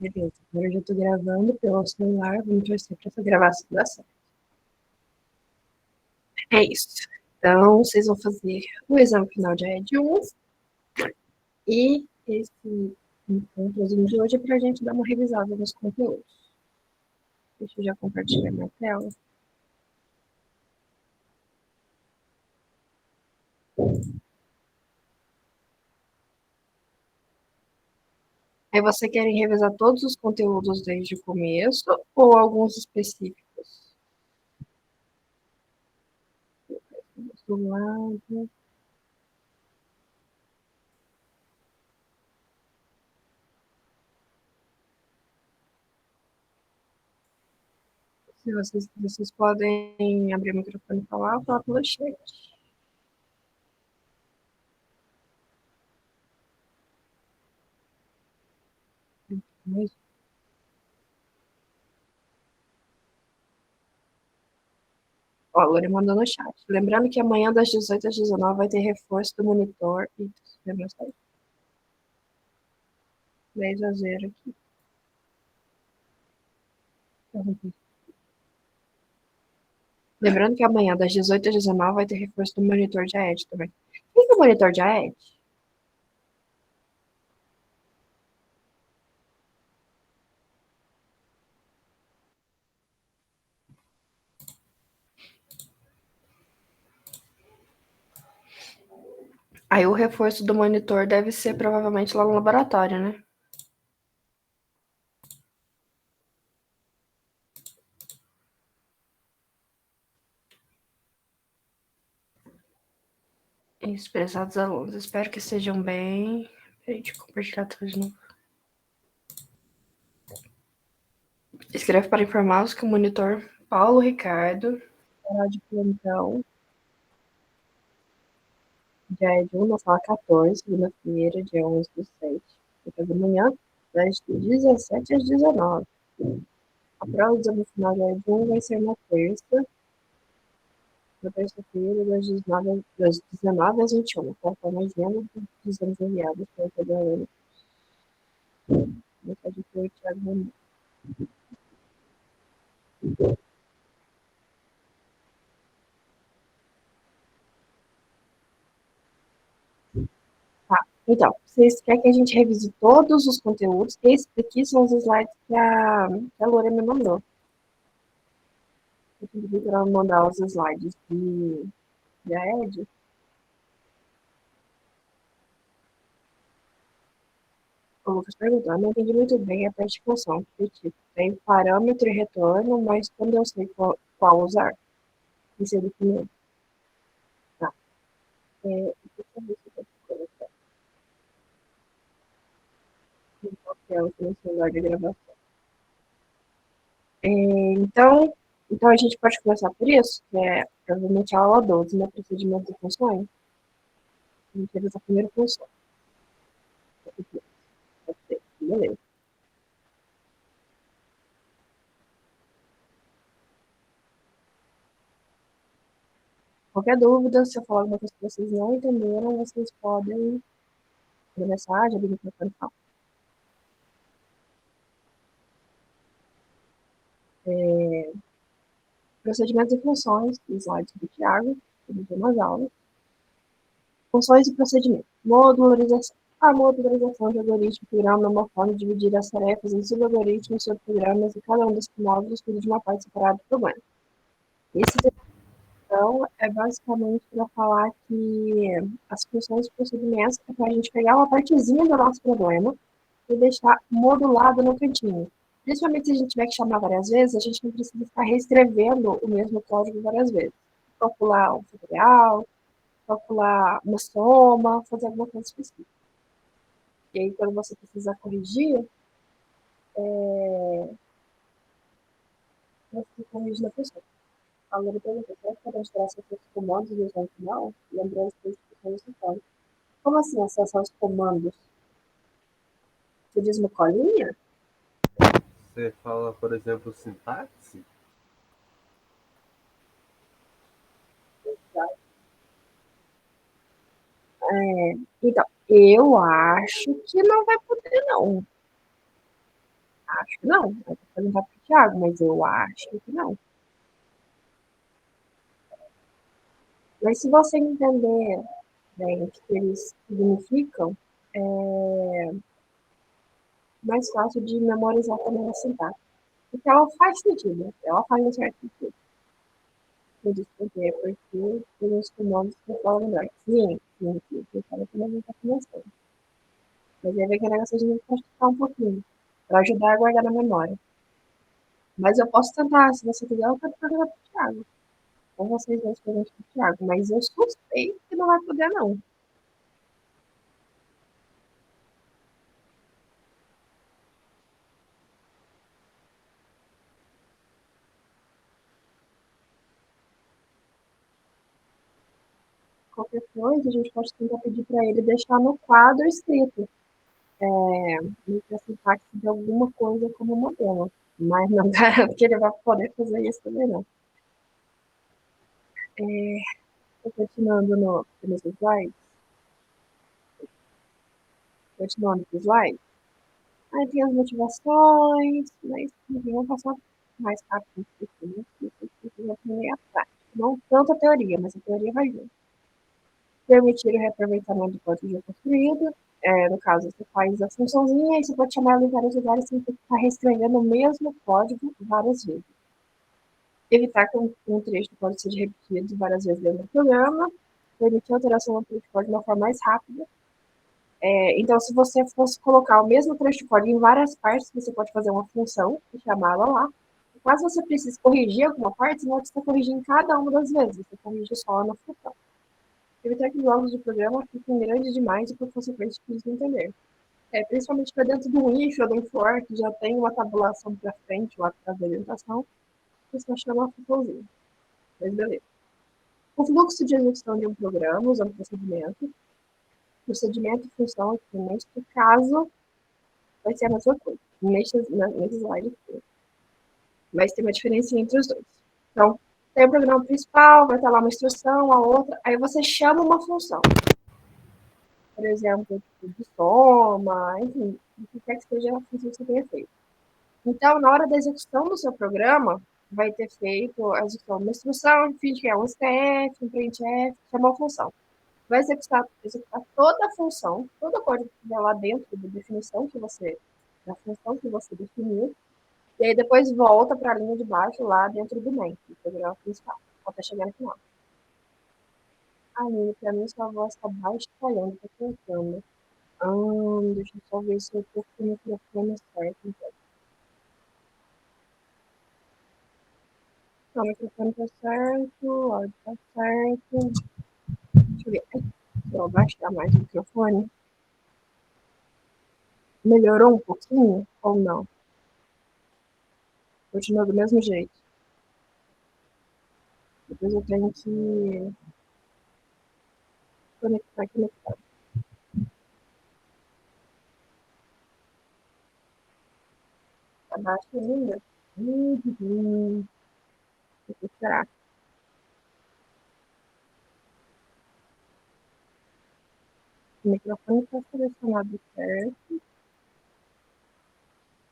Beleza, agora eu já tô gravando pelo celular, vamos torcer pra essa gravação dar certo. É isso. Então, vocês vão fazer o exame final de AED 1 e esse encontrozinho de hoje é pra gente dar uma revisada nos conteúdos. Deixa eu já compartilhar minha tela. Aí você querem revisar todos os conteúdos desde o começo ou alguns específicos? Do lado. Se vocês podem abrir o microfone e falar, ou falar pelo chat. Mas, ó, a Lore mandou no chat. Lembrando que amanhã das 18 às 19 vai ter reforço do monitor. Lembra só? 10-0 aqui. Lembrando que amanhã das 18 às 19 vai ter reforço do monitor de AED também. O que é o monitor de AED? Aí o reforço do monitor deve ser provavelmente lá no laboratório, né? Isso, prezados alunos. Espero que estejam bem. Peraí, deixa eu compartilhar tudo de novo. Escreve para informá-los que o monitor Paulo Ricardo será de plantão dia de 1 na sala 14, segunda-feira, dia 11/7, da manhã, das 17 às 19. A prova do exame final de 1 vai ser na terça-feira, das 19 às 21, conforme a agenda dos exames enviados pela Federal. Mensagem foi o Thiago Ramos. Tá, então, vocês querem que a gente revise todos os conteúdos? Esses aqui são os slides que a Lore me mandou. Eu pedi para ela mandar os slides de AED. O Lucas perguntou, eu não entendi muito bem a parte de função, porque tipo, tem parâmetro e retorno, mas quando eu sei qual usar, isso é definido. Tá. Deixa eu ver se eu consigo colocar o meu celular de gravação. Então, a gente pode começar por isso, que é provavelmente a aula 12, né? Procedimentos e funções. A gente vai ver a primeira função. Beleza. Qualquer dúvida, se eu falar alguma coisa que vocês não entenderam, vocês podem mandar mensagem, abrir o microfone e falar. Procedimentos e funções, slides do Thiago, que tem umas aulas. Funções e procedimentos. Modularização. A modularização de algoritmo, programa, é uma forma de dividir as tarefas em subalgoritmos, subprogramas, e cada um desses módulos cuida de uma parte separada do problema. Esse então é basicamente para falar que as funções e procedimentos é para a gente pegar uma partezinha do nosso problema e deixar modulado no cantinho. Principalmente se a gente tiver que chamar várias vezes, a gente não precisa ficar reescrevendo o mesmo código várias vezes. Calcular um fatorial, calcular uma soma, fazer alguma coisa específica. E aí, quando você precisar corrigir, você corrige na pessoa. A Lura perguntou, será que pode tirar acessar os comandos do exame final? Lembrando que isso funciona no fórum. Como assim acessar os comandos? Você diz no colinha? Você fala, por exemplo, sintaxe? Então, eu acho que não vai poder, não. Acho que não. Eu vou perguntar para o Thiago, mas eu acho que não. Mas se você entender bem o que eles significam, é mais fácil de memorizar também a sintaxe. Porque ela faz sentido, ela faz um certo sentido. Eu disse porque tem uns comandos que falam melhor. Sim, eu falo que não está começando. Mas aí vem que a negócio de praticar um pouquinho, para ajudar a guardar na memória. Mas eu posso tentar, se você quiser, eu quero perguntar para o Thiago. Ou vocês dois perguntam para o Thiago, mas eu suspeito que não vai poder, não. Qualquer coisa, a gente pode tentar pedir para ele deixar no quadro escrito a sintaxe de alguma coisa como modelo. Mas não garanto que ele vai poder fazer isso também, não. Continuando nos slides, continuando nos slides, aí tem as motivações, mas enfim, vamos passar mais rápido um pouquinho, porque já tem a prática. Não tanto a teoria, mas a teoria vai vir. Permitir o reaproveitamento do código já construído. No caso, você faz a funçãozinha e você pode chamar ela em vários lugares sem ter que estar reescrevendo o mesmo código várias vezes. Evitar que um trecho pode ser repetido várias vezes dentro do programa. Permitir a alteração do trecho de código de uma forma mais rápida. Então, se você fosse colocar o mesmo trecho de código em várias partes, você pode fazer uma função e chamá-la lá. E caso você precise corrigir alguma parte, você não precisa corrigir em cada uma das vezes, você corrige só na função. Evitar que os blocos de programa fiquem grandes demais e, por consequência, difíceis de entender. Principalmente para dentro do if ou do for, que já tem uma tabulação para frente lá atrás da orientação, você vai chamar uma funçãozinha. Mas beleza. O fluxo de execução de um programa usando procedimento e função aqui neste caso vai ser a mesma coisa, nesse slide aqui. Mas tem uma diferença entre os dois. Então, tem o programa principal, vai estar lá uma instrução, a outra, aí você chama uma função. Por exemplo, tipo, de soma, enfim, o que quer que seja a função que você tenha feito. Então, na hora da execução do seu programa, vai ter feito a execução de uma instrução, que é um STF, um printf, chamou a função. Vai executar toda a função, todo o código que estiver lá dentro da definição da função que você definiu, e aí depois volta para a linha de baixo lá dentro do main, do programa principal, até chegar no final. Aline, para mim sua voz está baixa e falhando, tá tentando. Deixa eu só ver se eu tô com o microfone certo. Então. O microfone tá certo, o áudio tá certo. Deixa eu ver. Vou abaixar mais o microfone. Melhorou um pouquinho ou não? Continua do mesmo jeito. Depois eu tenho que conectar aqui no computador. Tá baixo ainda? Vou esperar. O microfone está selecionado certo.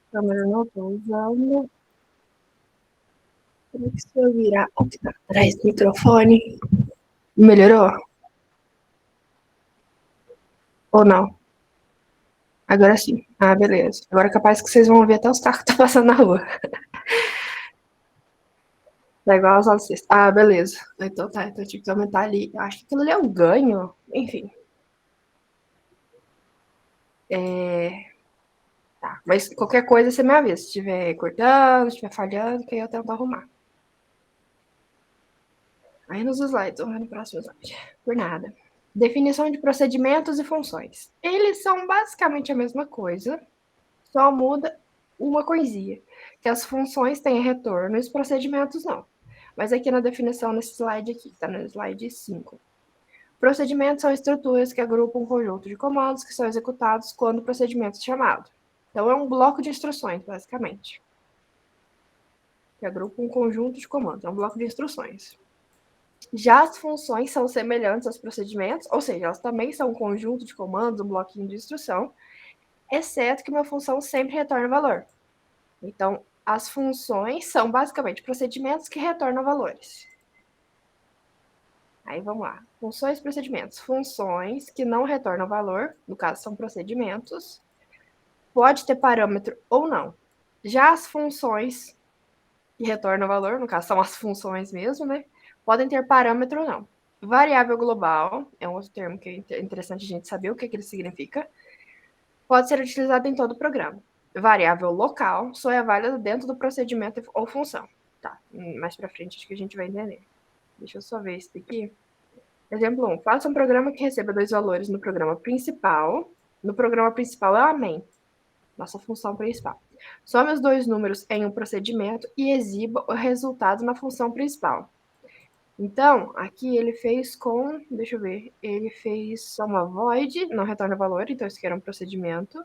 A câmera não estou usando. Como que se eu virar o que está atrás do microfone? Melhorou? Ou não? Agora sim. Ah, beleza. Agora é capaz que vocês vão ver até os carros que estão passando na rua. Tá igual as aulas sexta. Ah, beleza. Então tá, então eu tive que aumentar ali. Eu acho que aquilo ali é um ganho. Enfim. Tá. Mas qualquer coisa você me avisa. Se estiver cortando, se estiver falhando, que aí eu tento arrumar. Aí nos slides, vamos ver no próximo slide. Por nada. Definição de procedimentos e funções. Eles são basicamente a mesma coisa, só muda uma coisinha, que as funções têm retorno e os procedimentos não. Mas aqui na definição, nesse slide aqui, está no slide 5. Procedimentos são estruturas que agrupam um conjunto de comandos que são executados quando o procedimento é chamado. Então, é um bloco de instruções, basicamente. Que agrupa um conjunto de comandos, é um bloco de instruções. Já as funções são semelhantes aos procedimentos, ou seja, elas também são um conjunto de comandos, um bloquinho de instrução, exceto que uma função sempre retorna valor. Então, as funções são basicamente procedimentos que retornam valores. Aí vamos lá. Funções e procedimentos. Funções que não retornam valor, no caso são procedimentos, pode ter parâmetro ou não. Já as funções que retornam valor, no caso são as funções mesmo, né? Podem ter parâmetro ou não. Variável global é um outro termo que é interessante a gente saber o que ele significa. Pode ser utilizado em todo o programa. Variável local só é válida dentro do procedimento ou função. Tá, mais pra frente acho que a gente vai entender. Deixa eu só ver isso daqui. Exemplo 1. Faça um programa que receba 2 valores no programa principal. No programa principal é o main, nossa função principal. Some os 2 números em um procedimento e exiba o resultado na função principal. Então, aqui ele fez com, deixa eu ver, ele fez soma void, não retorna valor, então isso aqui era um procedimento.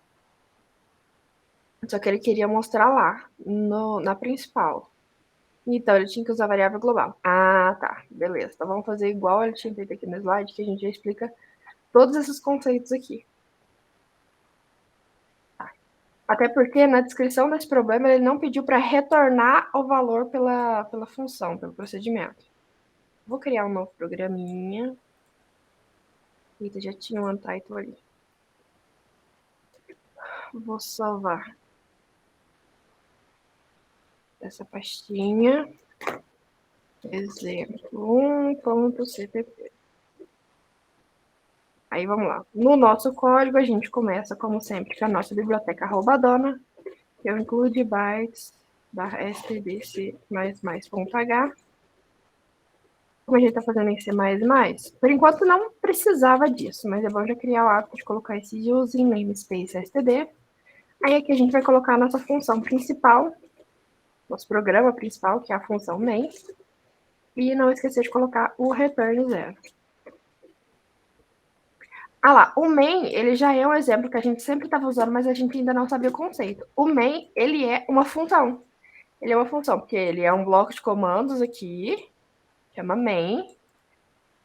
Só que ele queria mostrar lá, na principal. Então, ele tinha que usar variável global. Ah, tá. Beleza. Então, vamos fazer igual ele tinha feito aqui no slide, que a gente já explica todos esses conceitos aqui. Tá. Até porque, na descrição desse problema, ele não pediu para retornar o valor pela função, pelo procedimento. Vou criar um novo programinha. Eita, já tinha um untitled ali. Vou salvar essa pastinha. Exemplo 1.cpp. Aí vamos lá. No nosso código, a gente começa, como sempre, com a nossa biblioteca @dona, que eu incluo de bytes da stdc++.h. Como a gente está fazendo em C++, por enquanto não precisava disso, mas é bom já criar o hábito de colocar esse using namespace std. Aí aqui a gente vai colocar a nossa função principal, nosso programa principal, que é a função main, e não esquecer de colocar o return 0. Ah lá, o main, ele já é um exemplo que a gente sempre estava usando, mas a gente ainda não sabia o conceito. O main, ele é uma função. Ele é uma função, porque ele é um bloco de comandos aqui, chama main,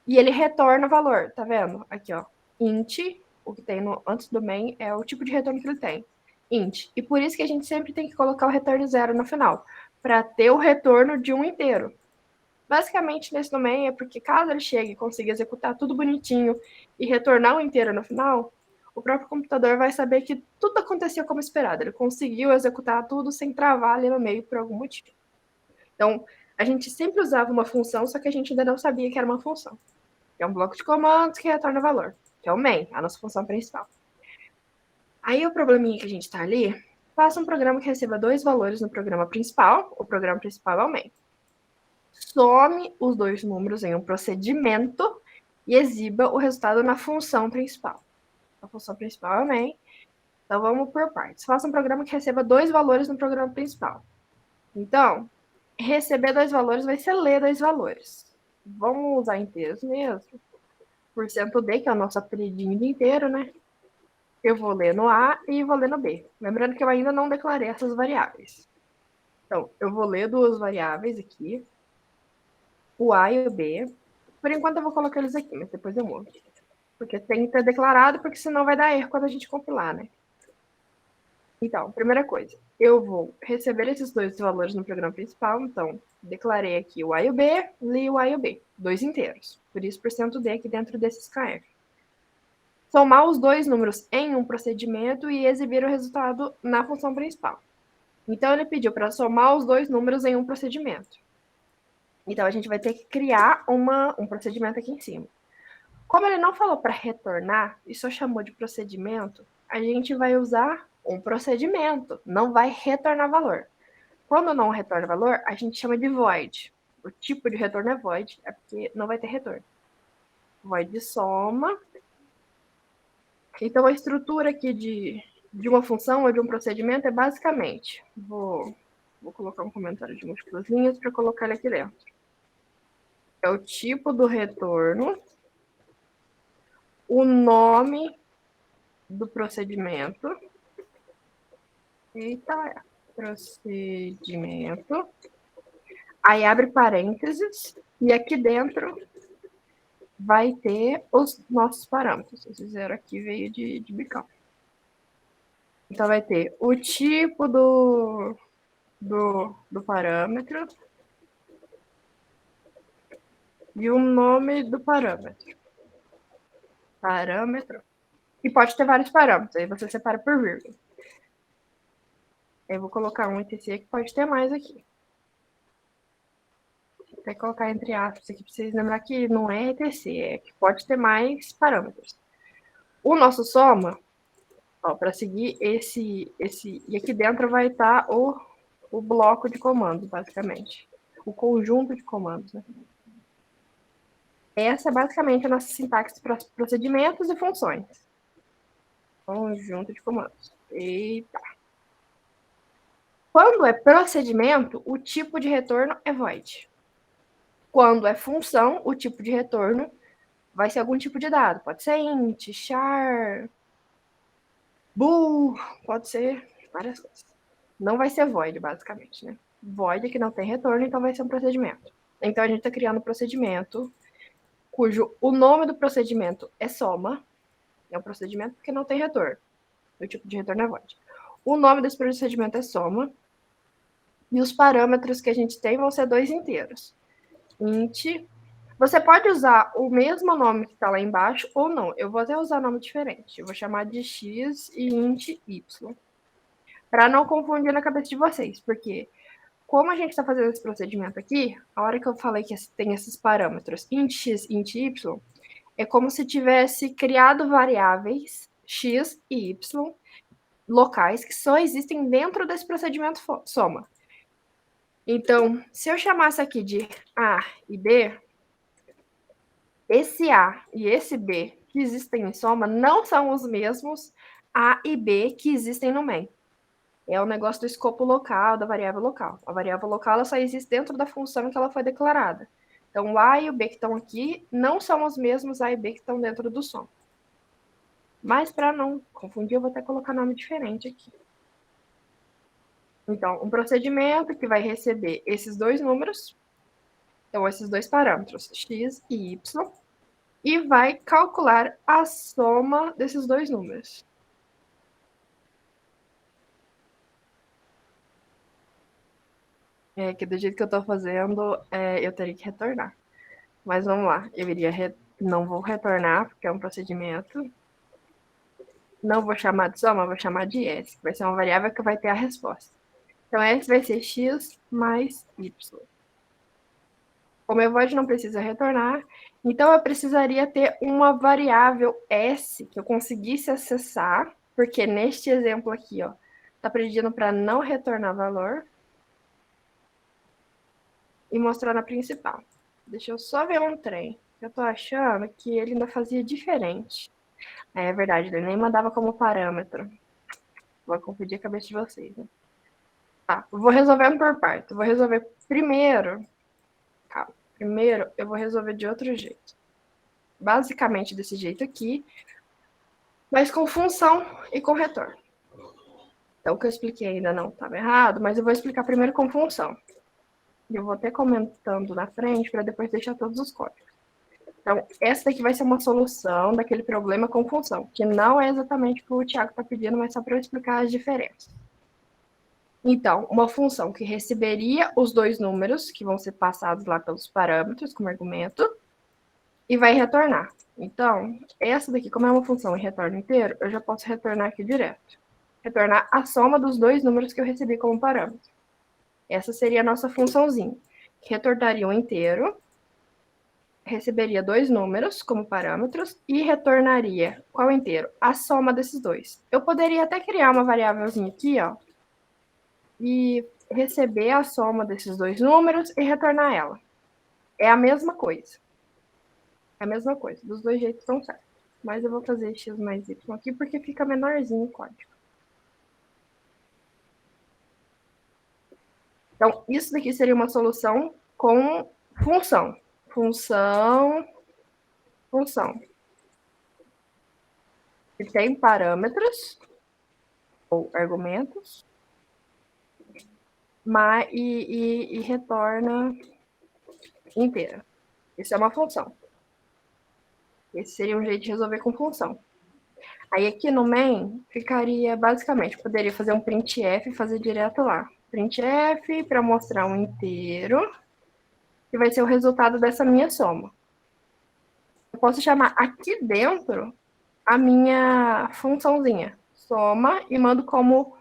e ele retorna valor, tá vendo? Aqui, ó, int, o que tem antes do main é o tipo de retorno que ele tem, int. E por isso que a gente sempre tem que colocar o return 0 no final, para ter o retorno de um inteiro. Basicamente, nesse domain é porque caso ele chegue e consiga executar tudo bonitinho e retornar um inteiro no final, o próprio computador vai saber que tudo aconteceu como esperado. Ele conseguiu executar tudo sem travar ali no meio por algum motivo. Então, a gente sempre usava uma função, só que a gente ainda não sabia que era uma função. É um bloco de comandos que retorna valor, que é o main, a nossa função principal. Aí o probleminha que a gente está ali, faça um programa que receba 2 valores no programa principal. O programa principal é o main. Some os 2 números em um procedimento e exiba o resultado na função principal. A função principal é o main. Então, vamos por partes. Faça um programa que receba 2 valores no programa principal. Então, receber 2 valores vai ser ler 2 valores. Vamos usar inteiros mesmo. Porcento D, que é o nosso apelidinho de inteiro, né? Eu vou ler no A e vou ler no B. Lembrando que eu ainda não declarei essas variáveis. Então, eu vou ler 2 variáveis aqui, o A e o B. Por enquanto eu vou colocar eles aqui, mas depois eu mudo. Porque tem que ter declarado, porque senão vai dar erro quando a gente compilar, né? Então, primeira coisa, eu vou receber esses 2 valores no programa principal, então declarei aqui o A e o B, li o A e o B, 2 inteiros. Por isso, %D aqui dentro desses KF. Somar os 2 números em um procedimento e exibir o resultado na função principal. Então, ele pediu para somar os 2 números em um procedimento. Então, a gente vai ter que criar um procedimento aqui em cima. Como ele não falou para retornar e só chamou de procedimento, a gente vai usar um procedimento, não vai retornar valor. Quando não retorna valor, a gente chama de void. O tipo de retorno é void, é porque não vai ter retorno. Void de soma. Então, a estrutura aqui de uma função ou de um procedimento é basicamente, vou colocar um comentário de múltiplas linhas para colocar ele aqui dentro. É o tipo do retorno, o nome do procedimento. Eita, procedimento. Aí abre parênteses e aqui dentro vai ter os nossos parâmetros. Esse zero aqui veio de bicão. Então vai ter o tipo do do parâmetro e o nome do parâmetro. Parâmetro. E pode ter vários parâmetros, aí você separa por vírgula. Eu vou colocar um etc que pode ter mais aqui. Vou até colocar entre aspas aqui para vocês lembrar que não é etc, é que pode ter mais parâmetros. O nosso soma, para seguir esse. E aqui dentro vai estar o bloco de comandos, basicamente. O conjunto de comandos, né? Essa é basicamente a nossa sintaxe para procedimentos e funções. Conjunto de comandos. Eita. Quando é procedimento, o tipo de retorno é void. Quando é função, o tipo de retorno vai ser algum tipo de dado. Pode ser int, char, bool, pode ser várias coisas. Não vai ser void, basicamente, né? Void é que não tem retorno, então vai ser um procedimento. Então a gente está criando um procedimento cujo o nome do procedimento é soma. É um procedimento porque não tem retorno. O tipo de retorno é void. O nome desse procedimento é soma. E os parâmetros que a gente tem vão ser dois inteiros. Int. Você pode usar o mesmo nome que está lá embaixo ou não. Eu vou até usar nome diferente. Eu vou chamar de x e int y. Para não confundir na cabeça de vocês. Porque como a gente está fazendo esse procedimento aqui, a hora que eu falei que tem esses parâmetros int x, int y, é como se tivesse criado variáveis x e y locais que só existem dentro desse procedimento soma. Então, se eu chamasse aqui de A e B, esse A e esse B que existem em soma não são os mesmos A e B que existem no main. É o negócio do escopo local, da variável local. A variável local ela só existe dentro da função que ela foi declarada. Então, o A e o B que estão aqui não são os mesmos A e B que estão dentro do som. Mas, para não confundir, eu vou até colocar nome diferente aqui. Então, um procedimento que vai receber esses dois números, então esses dois parâmetros, x e y, e vai calcular a soma desses dois números. Que do jeito que eu estou fazendo, eu teria que retornar. Mas vamos lá, eu iria não vou retornar, porque é um procedimento. Não vou chamar de soma, vou chamar de s, que vai ser uma variável que vai ter a resposta. Então, s vai ser x mais y. Como eu void não precisa retornar, então eu precisaria ter uma variável s que eu conseguisse acessar, porque neste exemplo aqui, ó, tá pedindo para não retornar valor e mostrar na principal. Deixa eu só ver um trem. Eu tô achando que ele ainda fazia diferente. É verdade, ele nem mandava como parâmetro. Vou confundir a cabeça de vocês, né? Tá, vou resolvendo por parte. Vou resolver primeiro. Calma. Primeiro, eu vou resolver de outro jeito. Basicamente desse jeito aqui, mas com função e com retorno. Então, o que eu expliquei ainda não estava errado, mas eu vou explicar primeiro com função. E eu vou até comentando na frente para depois deixar todos os códigos. Então, essa daqui vai ser uma solução daquele problema com função, que não é exatamente o que o Thiago está pedindo, mas só para eu explicar as diferenças. Então, uma função que receberia os dois números, que vão ser passados lá pelos parâmetros como argumento, e vai retornar. Então, essa daqui, como é uma função e retorno inteiro, eu já posso retornar aqui direto. Retornar a soma dos dois números que eu recebi como parâmetro. Essa seria a nossa funçãozinha, que retornaria um inteiro, receberia dois números como parâmetros e retornaria qual inteiro? A soma desses dois. Eu poderia até criar uma variávelzinha aqui, ó, e receber a soma desses dois números e retornar ela. É a mesma coisa. É a mesma coisa. Dos dois jeitos estão certos. Mas eu vou fazer x mais y aqui porque fica menorzinho o código. Então, isso daqui seria uma solução com função. Função. Que tem parâmetros ou argumentos e retorna inteira. Isso é uma função. Esse seria um jeito de resolver com função. Aí aqui no main ficaria basicamente, poderia fazer um printf e fazer direto lá. printf para mostrar um inteiro, que vai ser o resultado dessa minha soma. Eu posso chamar aqui dentro a minha funçãozinha, soma, e mando como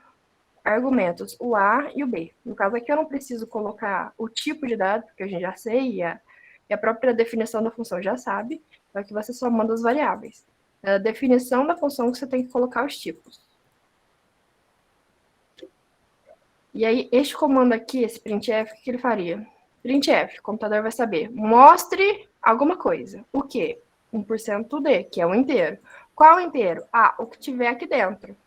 argumentos o A e o B. No caso aqui eu não preciso colocar o tipo de dado, porque a gente já sei, e a própria definição da função já sabe, então aqui você só manda as variáveis. É a definição da função que você tem que colocar os tipos. E aí, este comando aqui, esse printf, o que ele faria? Printf, o computador vai saber, mostre alguma coisa. O quê? 1% D, que é o inteiro. Qual inteiro? Ah, o que tiver aqui dentro.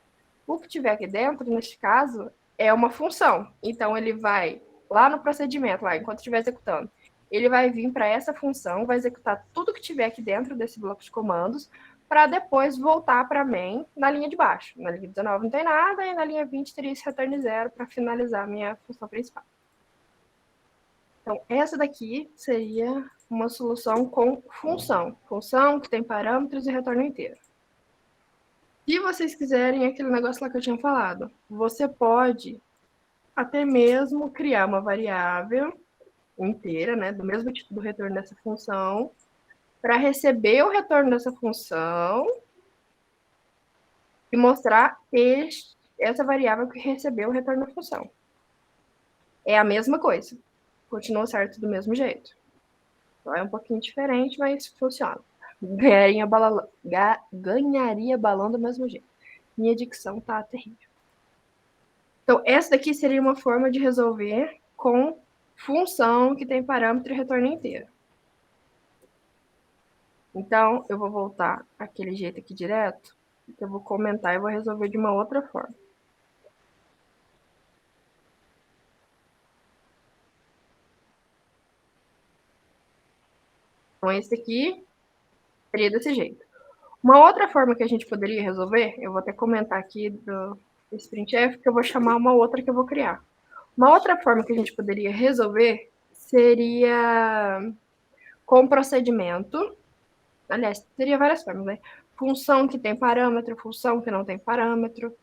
O que tiver aqui dentro, neste caso, é uma função. Então, ele vai lá no procedimento, lá, enquanto estiver executando, ele vai vir para essa função, vai executar tudo que tiver aqui dentro desse bloco de comandos, para depois voltar para main na linha de baixo. Na linha 19 não tem nada, e na linha 20 teria esse return 0 para finalizar a minha função principal. Então, essa daqui seria uma solução com função. Função que tem parâmetros e retorno inteiro. Se vocês quiserem, aquele negócio lá que eu tinha falado, você pode até mesmo criar uma variável inteira, né, do mesmo tipo do retorno dessa função, para receber o retorno dessa função e mostrar essa variável que recebeu o retorno da função. É a mesma coisa. Continua certo do mesmo jeito. Então é um pouquinho diferente, mas funciona. Ganharia balão do mesmo jeito. Minha dicção tá terrível. Então, essa daqui seria uma forma de resolver com função que tem parâmetro e retorno inteiro. Então, eu vou voltar aquele jeito aqui direto, que eu vou comentar e vou resolver de uma outra forma. Então, esse aqui seria desse jeito. Uma outra forma que a gente poderia resolver, eu vou até comentar aqui do printf, que eu vou chamar uma outra que eu vou criar. Uma outra forma que a gente poderia resolver seria com procedimento. Aliás, teria várias formas, né? Função que tem parâmetro, função que não tem parâmetro.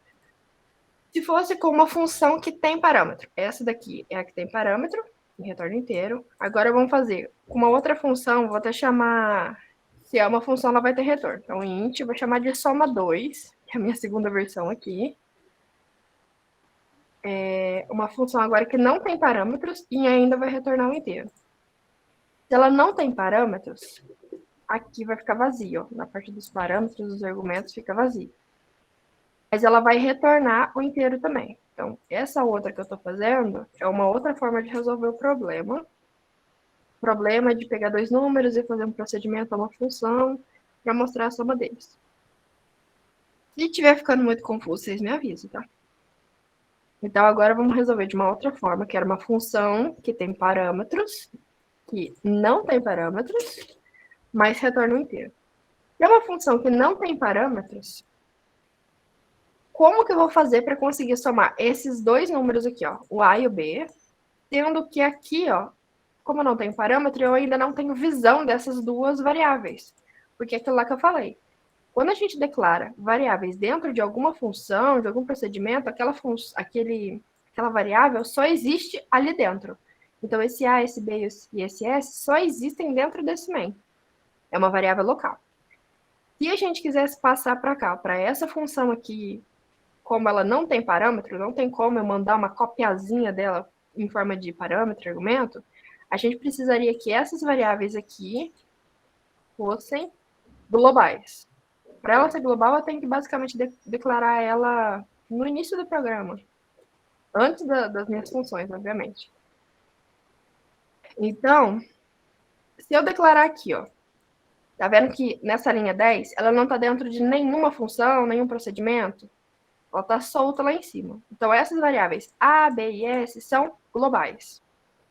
Se fosse com uma função que tem parâmetro, essa daqui é a que tem parâmetro, em retorno inteiro. Agora vamos fazer com uma outra função, vou até chamar, se é uma função, ela vai ter retorno. Então, int, vou chamar de soma 2, que é a minha segunda versão aqui. É uma função agora que não tem parâmetros e ainda vai retornar um inteiro. Se ela não tem parâmetros, aqui vai ficar vazio, ó. Na parte dos parâmetros, dos argumentos, fica vazio. Mas ela vai retornar o inteiro também. Então, essa outra que eu estou fazendo é uma outra forma de resolver o problema. O problema é de pegar dois números e fazer um procedimento a uma função para mostrar a soma deles. Se estiver ficando muito confuso, vocês me avisam, tá? Então, agora vamos resolver de uma outra forma, que era uma função que tem parâmetros, que não tem parâmetros, mas retorna o inteiro. Se é uma função que não tem parâmetros, como que eu vou fazer para conseguir somar esses dois números aqui, ó, o A e o B, sendo que aqui, ó, como eu não tenho parâmetro, eu ainda não tenho visão dessas duas variáveis. Porque é aquilo lá que eu falei. Quando a gente declara variáveis dentro de alguma função, de algum procedimento, aquela variável só existe ali dentro. Então, esse A, esse B e esse S só existem dentro desse main. É uma variável local. Se a gente quisesse passar para cá, para essa função aqui, como ela não tem parâmetro, não tem como eu mandar uma copiazinha dela em forma de parâmetro, argumento, a gente precisaria que essas variáveis aqui fossem globais. Para ela ser global, eu tenho que basicamente declarar ela no início do programa, antes das minhas funções, obviamente. Então, se eu declarar aqui, ó, tá vendo que nessa linha 10, ela não está dentro de nenhuma função, nenhum procedimento? Ela está solta lá em cima. Então, essas variáveis A, B e S são globais.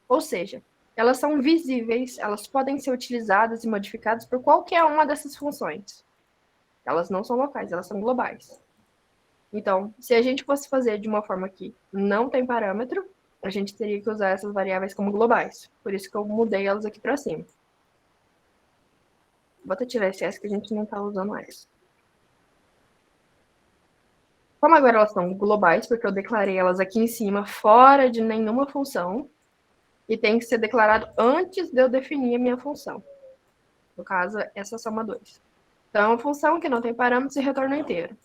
Ou seja, elas são visíveis, elas podem ser utilizadas e modificadas por qualquer uma dessas funções. Elas não são locais, elas são globais. Então, se a gente fosse fazer de uma forma que não tem parâmetro, a gente teria que usar essas variáveis como globais. Por isso que eu mudei elas aqui para cima. Vou até tirar esse S que a gente não está usando mais. Como agora elas são globais, porque eu declarei elas aqui em cima fora de nenhuma função, e tem que ser declarado antes de eu definir a minha função. No caso, essa soma 2. Então, é uma função que não tem parâmetros e retorno inteiro.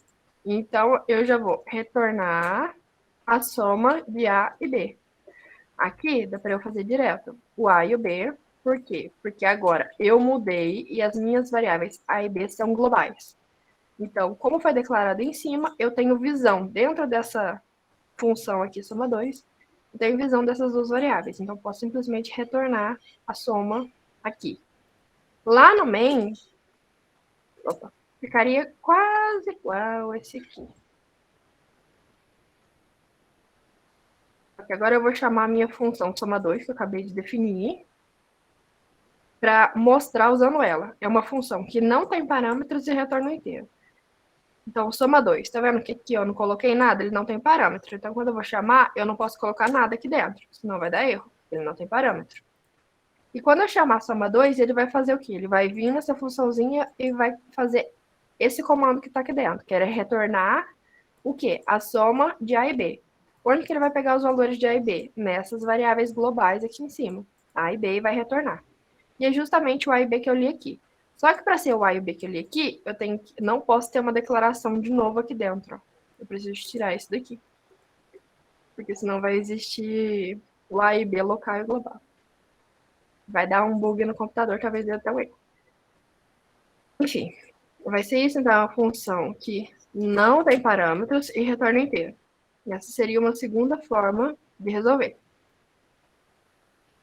Então, eu já vou retornar a soma de A e B. Aqui, dá para eu fazer direto o A e o B. Por quê? Porque agora eu mudei e as minhas variáveis A e B são globais. Então, como foi declarado em cima, eu tenho visão dentro dessa função aqui, soma 2, eu tenho visão dessas duas variáveis. Então, eu posso simplesmente retornar a soma aqui. Lá no main, opa, ficaria quase igual esse aqui. Porque agora eu vou chamar a minha função soma 2, que eu acabei de definir, para mostrar usando ela. É uma função que não tem parâmetros e retorno inteiro. Então, soma 2. Tá vendo que aqui eu não coloquei nada? Ele não tem parâmetro. Então, quando eu vou chamar, eu não posso colocar nada aqui dentro, senão vai dar erro. Ele não tem parâmetro. E quando eu chamar soma 2, ele vai fazer o quê? Ele vai vir nessa funçãozinha e vai fazer esse comando que está aqui dentro, que era retornar o quê? A soma de A e B. Onde que ele vai pegar os valores de A e B? Nessas variáveis globais aqui em cima. A e B e vai retornar. E é justamente o A e B que eu li aqui. Só que para ser o A e o B que eu li aqui, não posso ter uma declaração de novo aqui dentro. Ó. Eu preciso tirar isso daqui. Porque senão vai existir o A e B local e global. Vai dar um bug no computador, talvez dê até um erro. Enfim, vai ser isso, então, a função que não tem parâmetros e retorna inteiro. Essa seria uma segunda forma de resolver.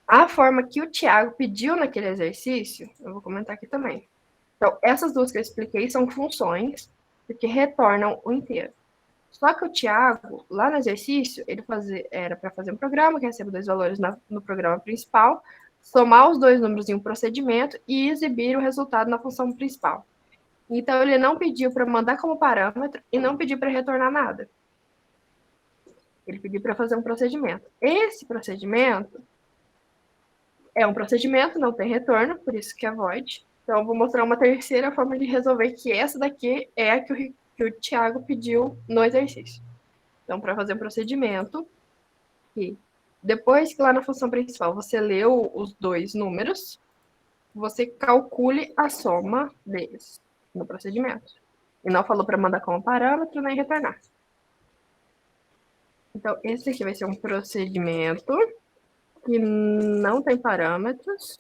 A forma que o Thiago pediu naquele exercício, eu vou comentar aqui também. Então, essas duas que eu expliquei são funções, porque retornam o inteiro. Só que o Thiago, lá no exercício, era para fazer um programa que recebe dois valores no programa principal, somar os dois números em um procedimento e exibir o resultado na função principal. Então, ele não pediu para mandar como parâmetro e não pediu para retornar nada. Ele pediu para fazer um procedimento. Esse procedimento é um procedimento, não tem retorno, por isso que é void. Então, eu vou mostrar uma terceira forma de resolver, que essa daqui é a que o Thiago pediu no exercício. Então, para fazer um procedimento, que depois que lá na função principal você leu os dois números, você calcule a soma deles no procedimento. E não falou para mandar como parâmetro nem retornar. Então, esse aqui vai ser um procedimento que não tem parâmetros.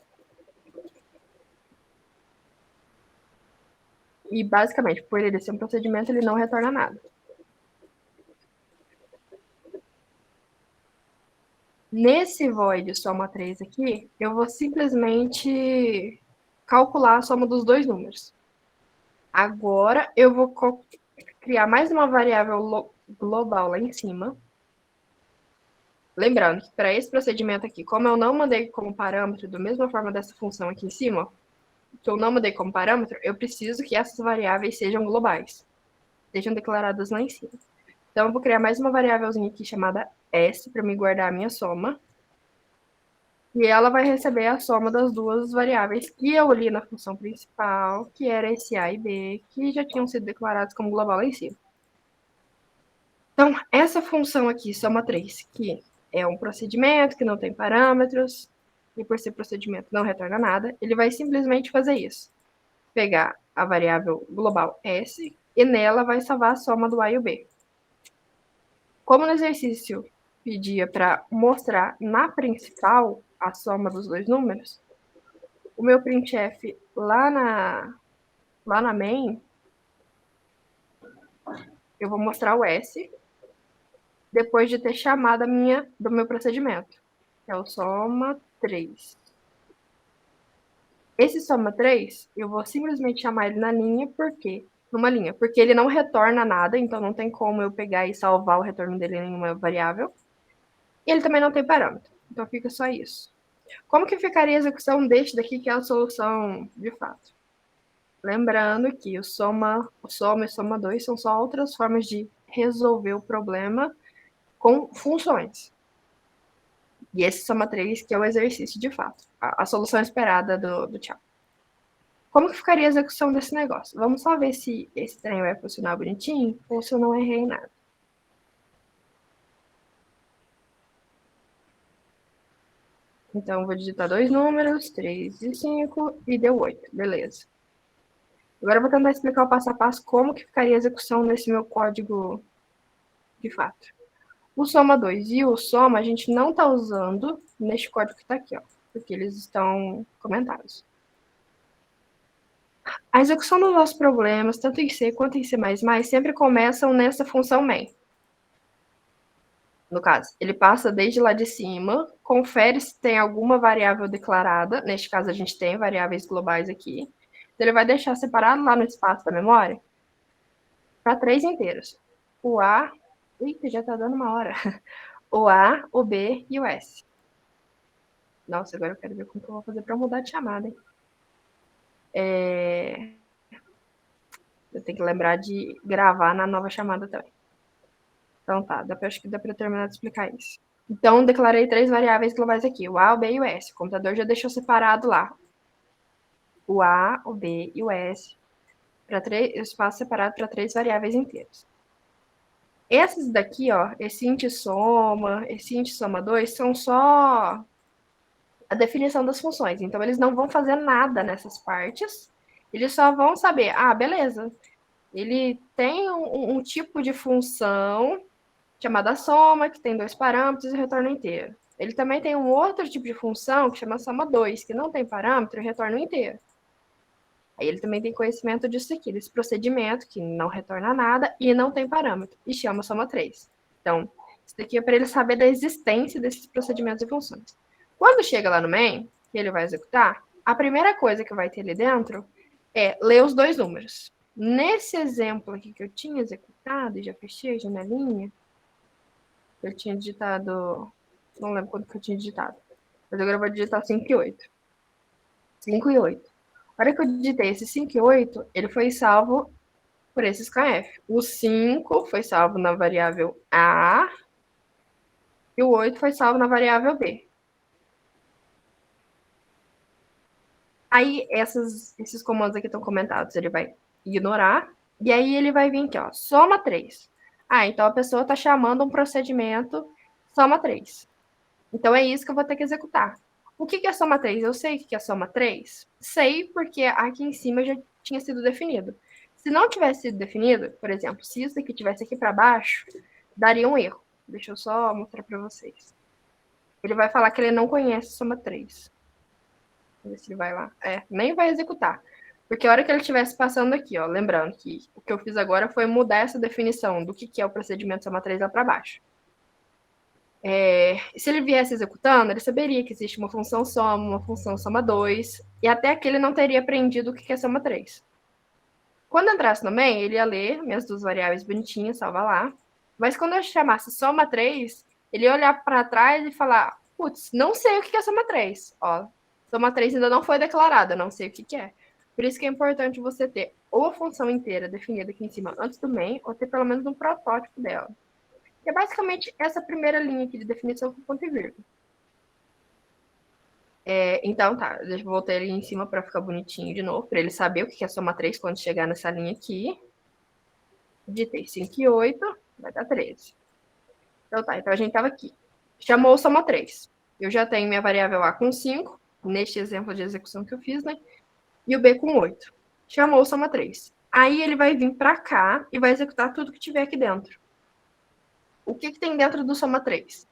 E, basicamente, por ele ser um procedimento, ele não retorna nada. Nesse void soma 3 aqui, eu vou simplesmente calcular a soma dos dois números. Agora, eu vou criar mais uma variável global lá em cima. Lembrando que para esse procedimento aqui, como eu não mandei como parâmetro, da mesma forma dessa função aqui em cima, que eu não mandei como parâmetro, eu preciso que essas variáveis sejam globais. Sejam declaradas lá em cima. Então, eu vou criar mais uma variávelzinha aqui chamada S para me guardar a minha soma. E ela vai receber a soma das duas variáveis que eu li na função principal, que era esse A e B, que já tinham sido declarados como global lá em cima. Então, essa função aqui, soma 3, que é um procedimento que não tem parâmetros, e por ser procedimento não retorna nada, ele vai simplesmente fazer isso. Pegar a variável global S e nela vai salvar a soma do A e o B. Como no exercício pedia para mostrar na principal a soma dos dois números, o meu printf lá na main, eu vou mostrar o S depois de ter chamado do meu procedimento, que é o soma 3. Esse soma 3, eu vou simplesmente chamar ele numa linha, porque ele não retorna nada, então não tem como eu pegar e salvar o retorno dele em uma variável. E ele também não tem parâmetro, então fica só isso. Como que ficaria a execução deste daqui, que é a solução de fato? Lembrando que o soma e soma 2 são só outras formas de resolver o problema com funções. E esse soma 3 que é o exercício de fato, a solução esperada do Thiago. Como que ficaria a execução desse negócio? Vamos só ver se esse trem vai funcionar bonitinho ou se eu não errei nada. Então, vou digitar dois números, 3 e 5, e deu 8. Beleza. Agora eu vou tentar explicar o passo a passo como que ficaria a execução nesse meu código de fato. O soma 2 e o soma a gente não está usando neste código que está aqui, ó, porque eles estão comentados. A execução dos nossos problemas, tanto em C quanto em C++, sempre começam nessa função main. No caso, ele passa desde lá de cima, confere se tem alguma variável declarada, neste caso a gente tem variáveis globais aqui, então ele vai deixar separado lá no espaço da memória para 3 inteiros. O A, eita, já está dando uma hora. O A, o B e o S. Nossa, agora eu quero ver como que eu vou fazer para mudar de chamada, hein? Eu tenho que lembrar de gravar na nova chamada também. Então tá, acho que dá para terminar de explicar isso. Então, declarei 3 variáveis globais aqui, o A, o B e o S. O computador já deixou separado lá o A, o B e o S, para espaço separado para 3 variáveis inteiras. Esses daqui, ó, esse int soma, esse int soma 2, são só a definição das funções. Então, eles não vão fazer nada nessas partes. Eles só vão saber, ah, beleza, ele tem um tipo de função chamada soma, que tem 2 parâmetros e retorno inteiro. Ele também tem um outro tipo de função que chama soma 2, que não tem parâmetro e retorna inteiro. Aí ele também tem conhecimento disso aqui, desse procedimento que não retorna nada e não tem parâmetro, e chama soma 3. Então, isso daqui é para ele saber da existência desses procedimentos e funções. Quando chega lá no main, que ele vai executar, a primeira coisa que vai ter ali dentro é ler os dois números. Nesse exemplo aqui que eu tinha executado e já fechei a janelinha, eu tinha digitado, não lembro quanto que eu tinha digitado, mas agora eu vou digitar 5 e 8. 5 e 8. A hora que eu digitei esse 5 e 8, ele foi salvo por esse scanf. O 5 foi salvo na variável A e o 8 foi salvo na variável B. Aí, esses comandos aqui estão comentados, ele vai ignorar. E aí, ele vai vir aqui, ó, soma 3. Ah, então a pessoa está chamando um procedimento soma 3. Então, é isso que eu vou ter que executar. O que é soma 3? Eu sei o que é soma 3? Sei, porque aqui em cima já tinha sido definido. Se não tivesse sido definido, por exemplo, se isso aqui tivesse aqui para baixo, daria um erro. Deixa eu só mostrar para vocês. Ele vai falar que ele não conhece soma 3. Vamos ver se ele vai lá. Nem vai executar. Porque a hora que ele estivesse passando aqui, ó, lembrando que o que eu fiz agora foi mudar essa definição do que é o procedimento soma 3 lá para baixo. Se ele viesse executando, ele saberia que existe uma função soma, uma função soma 2, e até aqui ele não teria aprendido o que é soma 3. Quando entrasse no main, ele ia ler minhas duas variáveis bonitinhas, salva lá, mas quando eu chamasse soma 3, ele ia olhar para trás e falar, putz, não sei o que é soma 3. Ó, soma 3 ainda não foi declarada, não sei o que é. Por isso que é importante você ter ou a função inteira definida aqui em cima antes do main, ou ter pelo menos um protótipo dela. Que é basicamente essa primeira linha aqui de definição com ponto e vírgula. Então, tá, eu voltei ali em cima para ficar bonitinho de novo, para ele saber o que é soma 3 quando chegar nessa linha aqui. Digitei 5 e 8, vai dar 13. Então tá, então a gente estava aqui. Chamou o soma 3. Eu já tenho minha variável A com 5, neste exemplo de execução que eu fiz, né? E o B com 8. Chamou o soma 3. Aí ele vai vir para cá e vai executar tudo que tiver aqui dentro. O que tem dentro do soma 3?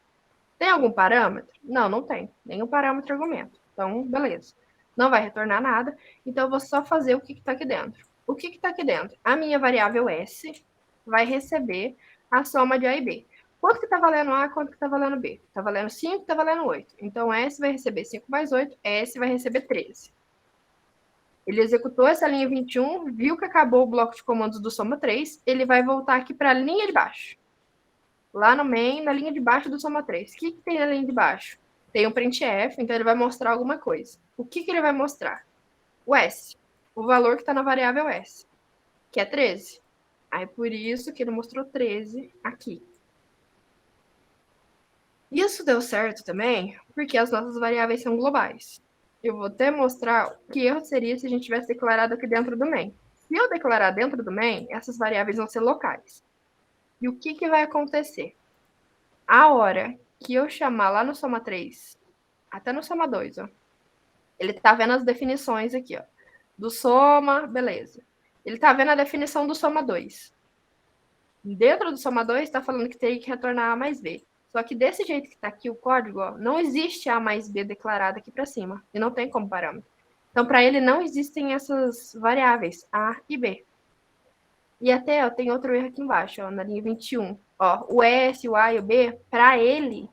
Tem algum parâmetro? Não, não tem. Nenhum parâmetro argumento. Então, beleza. Não vai retornar nada. Então, eu vou só fazer o que está aqui dentro. O que está aqui dentro? A minha variável S vai receber a soma de A e B. Quanto que está valendo A, quanto que está valendo B? Está valendo 5, está valendo 8. Então, S vai receber 5 mais 8, S vai receber 13. Ele executou essa linha 21, viu que acabou o bloco de comandos do soma 3, ele vai voltar aqui para a linha de baixo. Lá no main, na linha de baixo do soma 3. O que tem na linha de baixo? Tem um printf, então ele vai mostrar alguma coisa. O que ele vai mostrar? O S, o valor que está na variável S, que é 13. Aí por isso que ele mostrou 13 aqui. Isso deu certo também porque as nossas variáveis são globais. Eu vou até mostrar que erro seria se a gente tivesse declarado aqui dentro do main. Se eu declarar dentro do main, essas variáveis vão ser locais. E o que vai acontecer? A hora que eu chamar lá no soma 3 Até no Soma 2, ó. Ele tá vendo as definições aqui, ó. Do Soma, beleza. Ele tá vendo a definição do Soma 2. Dentro do Soma 2, está falando que tem que retornar A mais B. Só que desse jeito que está aqui o código, ó, não existe A mais B declarada aqui para cima. E não tem como parâmetro. Então, para ele, não existem essas variáveis, A e B. E até, ó, tem outro erro aqui embaixo, ó, na linha 21. Ó, o S, o A e o B, para ele,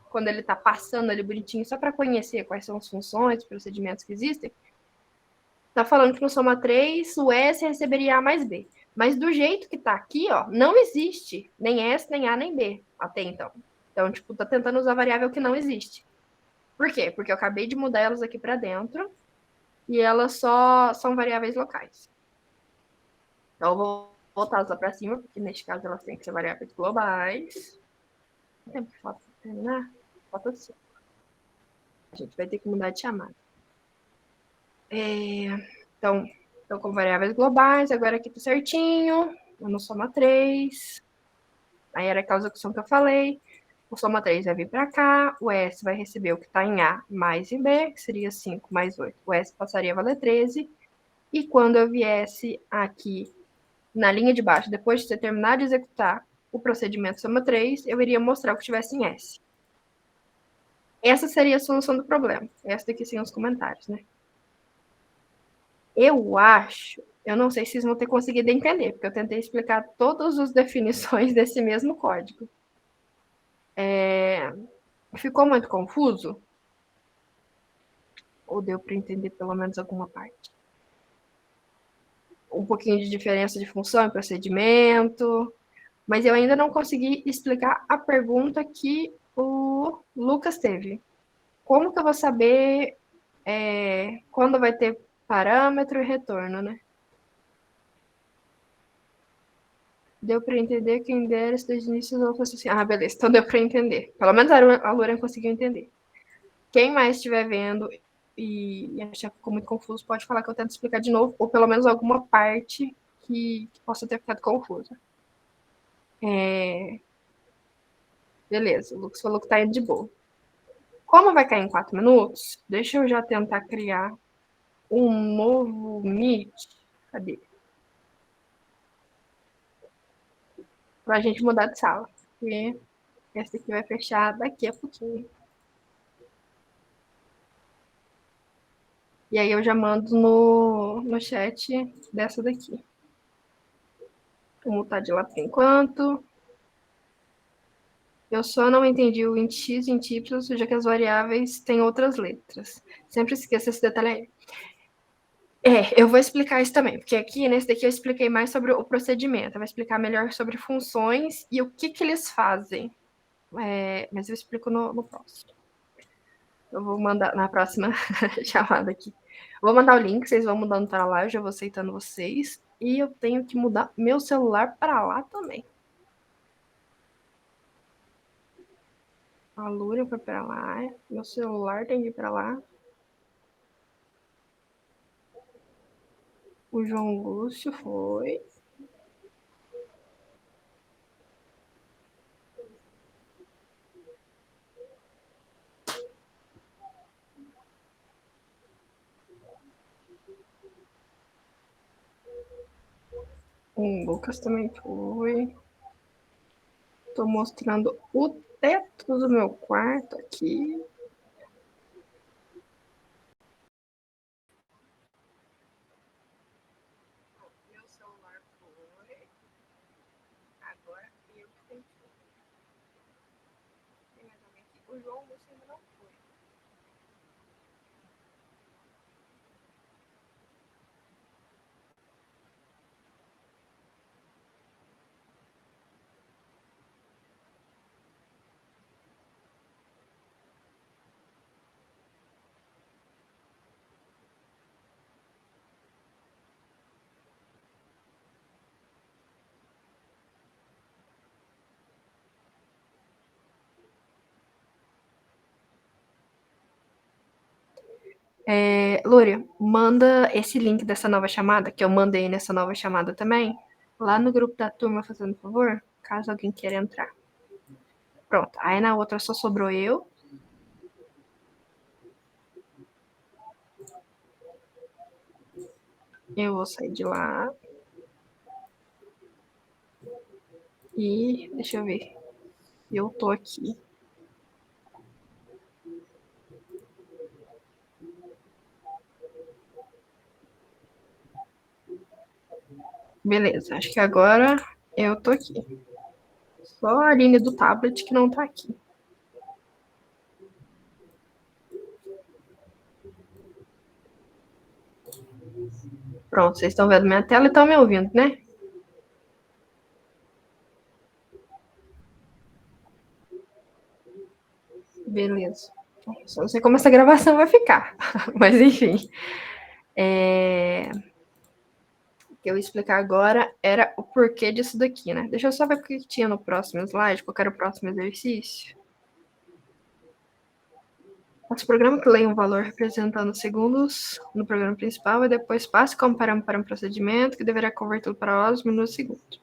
quando ele está passando ali bonitinho, só para conhecer quais são as funções, os procedimentos que existem, está falando que no Soma 3, o S receberia A mais B. Mas do jeito que está aqui, ó, não existe nem S, nem A, nem B até então. Então, tipo, tá tentando usar variável que não existe. Por quê? Porque eu acabei de mudar elas aqui para dentro e elas só são variáveis locais. Então, eu vou voltar elas lá para cima, porque neste caso elas têm que ser variáveis globais. Tempo que falta terminar? Falta 5. A gente vai ter que mudar de chamada. Então, com variáveis globais, agora aqui tá certinho. Eu não soma 3. Aí era aquela execução que eu falei. O soma 3 vai vir para cá. O S vai receber o que está em A mais em B, que seria 5 mais 8. O S passaria a valer 13. E quando eu viesse aqui na linha de baixo, depois de você terminar de executar o procedimento soma 3, eu iria mostrar o que tivesse em S. Essa seria a solução do problema. Essa daqui sim os comentários, né? Eu acho, eu não sei se vocês vão ter conseguido entender, porque eu tentei explicar todas as definições desse mesmo código. Ficou muito confuso? Ou deu para entender pelo menos alguma parte? Um pouquinho de diferença de função e procedimento, mas eu ainda não consegui explicar a pergunta que o Lucas teve. Como que eu vou saber quando vai ter parâmetro e retorno, né? Deu para entender quem dera se desde o início não fosse assim. Ah, beleza, então deu para entender. Pelo menos a Lorena conseguiu entender. Quem mais estiver vendo e achar que ficou muito confuso, pode falar que eu tento explicar de novo, ou pelo menos alguma parte que possa ter ficado confusa. Beleza, o Lucas falou que tá indo de boa. Como vai cair em 4 minutos, deixa eu já tentar criar um novo Meet. Cadê? Pra gente mudar de sala. Porque essa aqui vai fechar daqui a pouquinho. E aí eu já mando no chat dessa daqui. Vou mutar de lá por enquanto. Eu só não entendi o int x e int y, já que as variáveis têm outras letras. Sempre esqueço esse detalhe aí. Eu vou explicar isso também, porque aqui nesse daqui eu expliquei mais sobre o procedimento. Eu vou explicar melhor sobre funções e o que eles fazem. Mas eu explico no próximo. Eu vou mandar na próxima chamada aqui. Eu vou mandar o link, vocês vão mudando para lá, eu já vou aceitando vocês. E eu tenho que mudar meu celular para lá também. A Lúria foi para lá, meu celular tem que ir para lá. O João Lúcio foi. O Lucas também foi. Tô mostrando o teto do meu quarto aqui. Meu celular foi. Agora eu que tenho que. Tem mais alguém aqui? O João Lúcio ainda não foi. Lúria, manda esse link dessa nova chamada, que eu mandei nessa nova chamada também, lá no grupo da turma, fazendo favor, caso alguém queira entrar. Pronto, aí na outra só sobrou eu. Eu vou sair de lá. E deixa eu ver. Eu tô aqui. Beleza, acho que agora eu tô aqui. Só a linha do tablet que não tá aqui. Pronto, vocês estão vendo minha tela e estão me ouvindo, né? Beleza. Só não sei como essa gravação vai ficar, mas enfim. O que eu ia explicar agora era o porquê disso daqui, né? Deixa eu só ver o que tinha no próximo slide, qual era o próximo exercício. Nosso programa que leia um valor representando segundos no programa principal e depois passe como parâmetro para um procedimento que deverá convertê-lo para horas, minutos e segundos.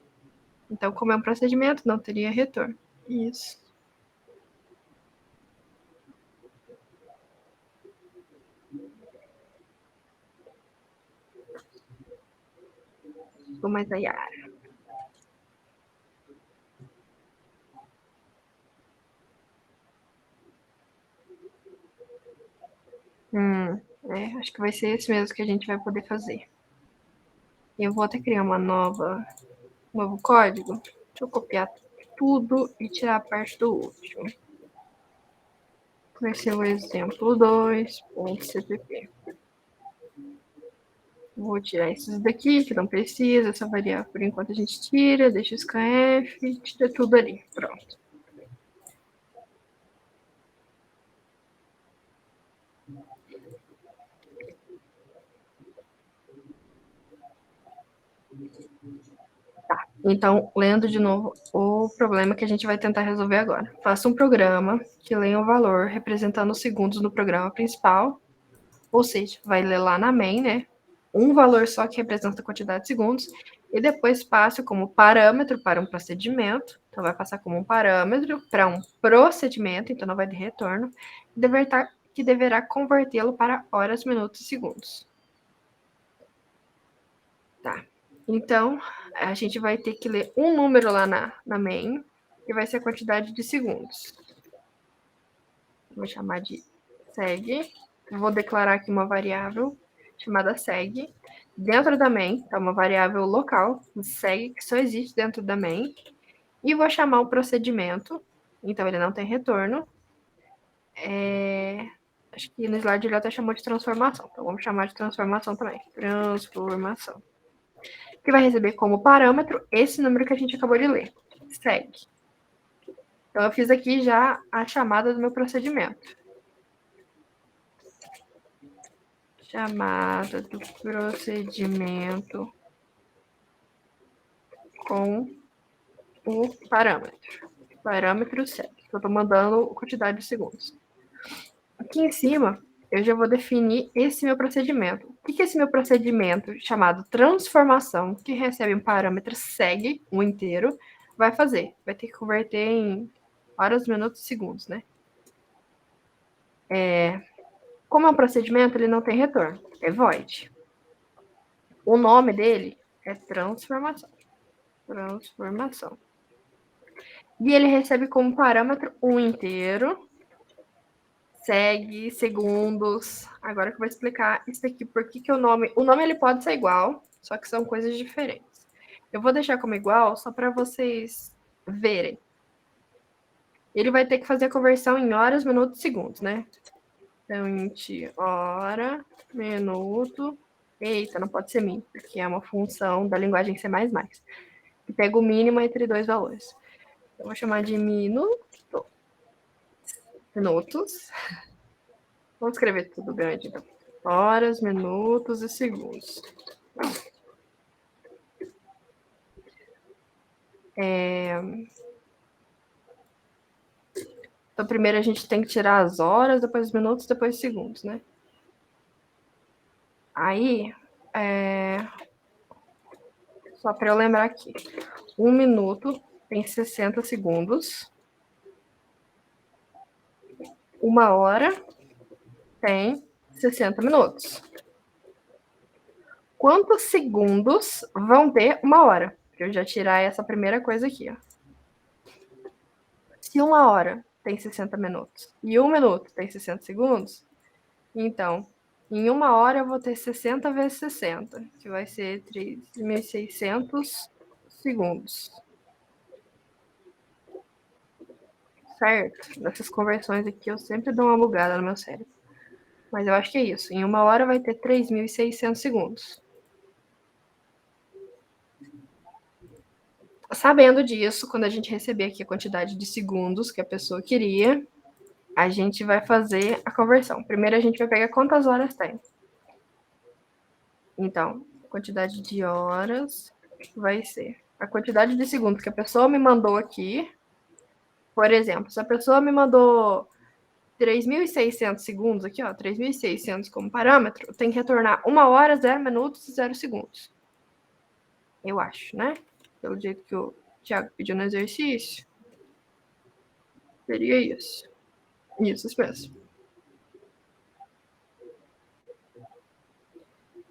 Então, como é um procedimento, não teria retorno. Isso. Ficou mais a Yara. Acho que vai ser esse mesmo que a gente vai poder fazer. Eu vou até criar um novo código. Deixa eu copiar tudo e tirar a parte do último. Vai ser o exemplo 2.cpp. Vou tirar esses daqui, que não precisa, essa variável por enquanto a gente tira, deixa o scanf, tira tudo ali, pronto. Tá, então, lendo de novo o problema que a gente vai tentar resolver agora. Faça um programa que leia um valor representando os segundos no programa principal, ou seja, vai ler lá na main, né? Um valor só que representa a quantidade de segundos, e depois passe como parâmetro para um procedimento, então vai passar como um parâmetro para um procedimento, então não vai ter retorno, que deverá convertê-lo para horas, minutos e segundos. Tá. Então, a gente vai ter que ler um número lá na main, que vai ser a quantidade de segundos. Vou chamar de seg. Vou declarar aqui uma variável chamada seg. Dentro da main, tá uma variável local, seg, que só existe dentro da main. E vou chamar o procedimento. Então, ele não tem retorno. Acho que no slide ele até chamou de transformação. Então, vamos chamar de transformação também. Transformação. Que vai receber como parâmetro esse número que a gente acabou de ler. Seg. Então, eu fiz aqui já a chamada do meu procedimento. Chamada do procedimento com o parâmetro. Parâmetro seg. Eu estou mandando a quantidade de segundos. Aqui em cima, eu já vou definir esse meu procedimento. O que é esse meu procedimento chamado transformação, que recebe um parâmetro seg, um inteiro, vai fazer? Vai ter que converter em horas, minutos e segundos, né? Como é um procedimento, ele não tem retorno, é void. O nome dele é transformação. Transformação. E ele recebe como parâmetro um inteiro, segue, segundos. Agora que eu vou explicar isso aqui, por que o nome... O nome ele pode ser igual, só que são coisas diferentes. Eu vou deixar como igual só para vocês verem. Ele vai ter que fazer a conversão em horas, minutos e segundos, né? Então, hora, minuto... Eita, não pode ser min, porque é uma função da linguagem C++, que pega o mínimo entre dois valores. Eu vou chamar de minutos. Vamos escrever tudo grande, então. Horas, minutos e segundos. Então, primeiro a gente tem que tirar as horas, depois os minutos, depois os segundos, né? Aí, só para eu lembrar aqui. 1 minuto tem 60 segundos. 1 hora tem 60 minutos. quantos segundos vão ter uma hora? Para eu já tirar essa primeira coisa aqui, ó. Se uma hora tem 60 minutos e um minuto tem 60 segundos, então, em uma hora eu vou ter 60 vezes 60, que vai ser 3.600 segundos. Certo? Nessas conversões aqui eu sempre dou uma bugada no meu cérebro. Mas eu acho que é isso. Em uma hora vai ter 3.600 segundos. Sabendo disso, quando a gente receber aqui a quantidade de segundos que a pessoa queria, a gente vai fazer a conversão. Primeiro a gente vai pegar quantas horas tem. Então, a quantidade de horas vai ser a quantidade de segundos que a pessoa me mandou aqui. Por exemplo, se a pessoa me mandou 3.600 segundos aqui, ó, 3.600 como parâmetro, eu tenho que retornar 1 hora, 0 minutos e 0 segundos. Eu acho, né? Pelo jeito que o Thiago pediu no exercício. Seria isso. Isso mesmo.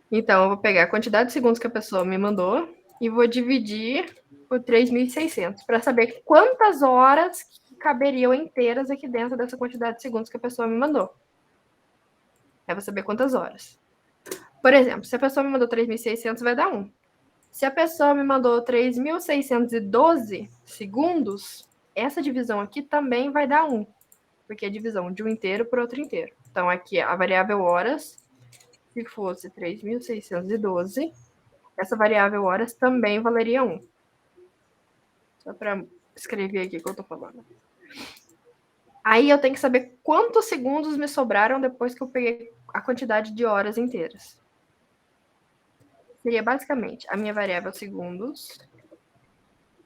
Então, eu vou pegar a quantidade de segundos que a pessoa me mandou e vou dividir por 3.600 para saber quantas horas que caberiam inteiras aqui dentro dessa quantidade de segundos que a pessoa me mandou. Aí eu vou saber quantas horas. Por exemplo, se a pessoa me mandou 3.600, vai dar 1. Se a pessoa me mandou 3.612 segundos, essa divisão aqui também vai dar 1, porque é a divisão de um inteiro por outro inteiro. Então, aqui a variável horas, se fosse 3.612, essa variável horas também valeria 1. Só para escrever aqui o que eu estou falando. Aí eu tenho que saber quantos segundos me sobraram depois que eu peguei a quantidade de horas inteiras. Seria basicamente a minha variável segundos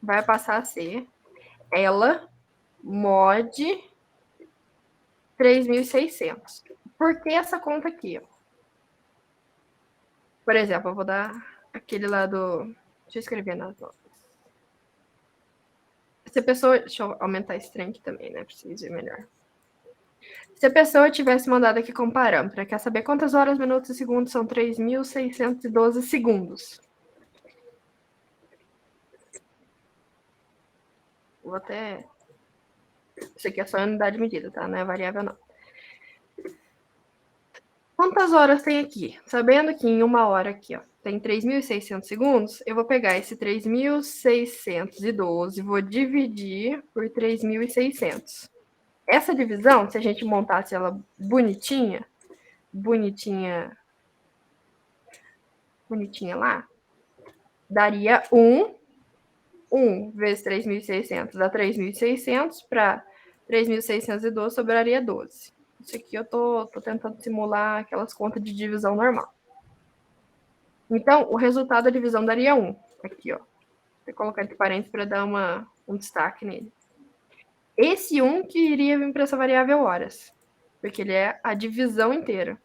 vai passar a ser ela mod 3.600. Por que essa conta aqui? Por exemplo, eu vou dar aquele lá do... Deixa eu escrever nas notas. Se a pessoa... Deixa eu aumentar esse trem aqui também, né? Preciso ver melhor. Se a pessoa tivesse mandado aqui como parâmetro, quer saber quantas horas, minutos e segundos são 3.612 segundos. Vou até... Isso aqui é só unidade de medida, tá? Não é variável, não. Quantas horas tem aqui? Sabendo que em uma hora aqui, ó, tem 3.600 segundos, eu vou pegar esse 3.612, vou dividir por 3.600. Essa divisão, se a gente montasse ela bonitinha lá, daria 1 vezes 3.600 dá 3.600, para 3.612 sobraria 12. Isso aqui eu tô tentando simular aquelas contas de divisão normal. Então, o resultado da divisão daria 1. Aqui, ó. Vou colocar entre parênteses para dar um destaque nele. Esse 1 que iria vir para essa variável horas, porque ele é a divisão inteira.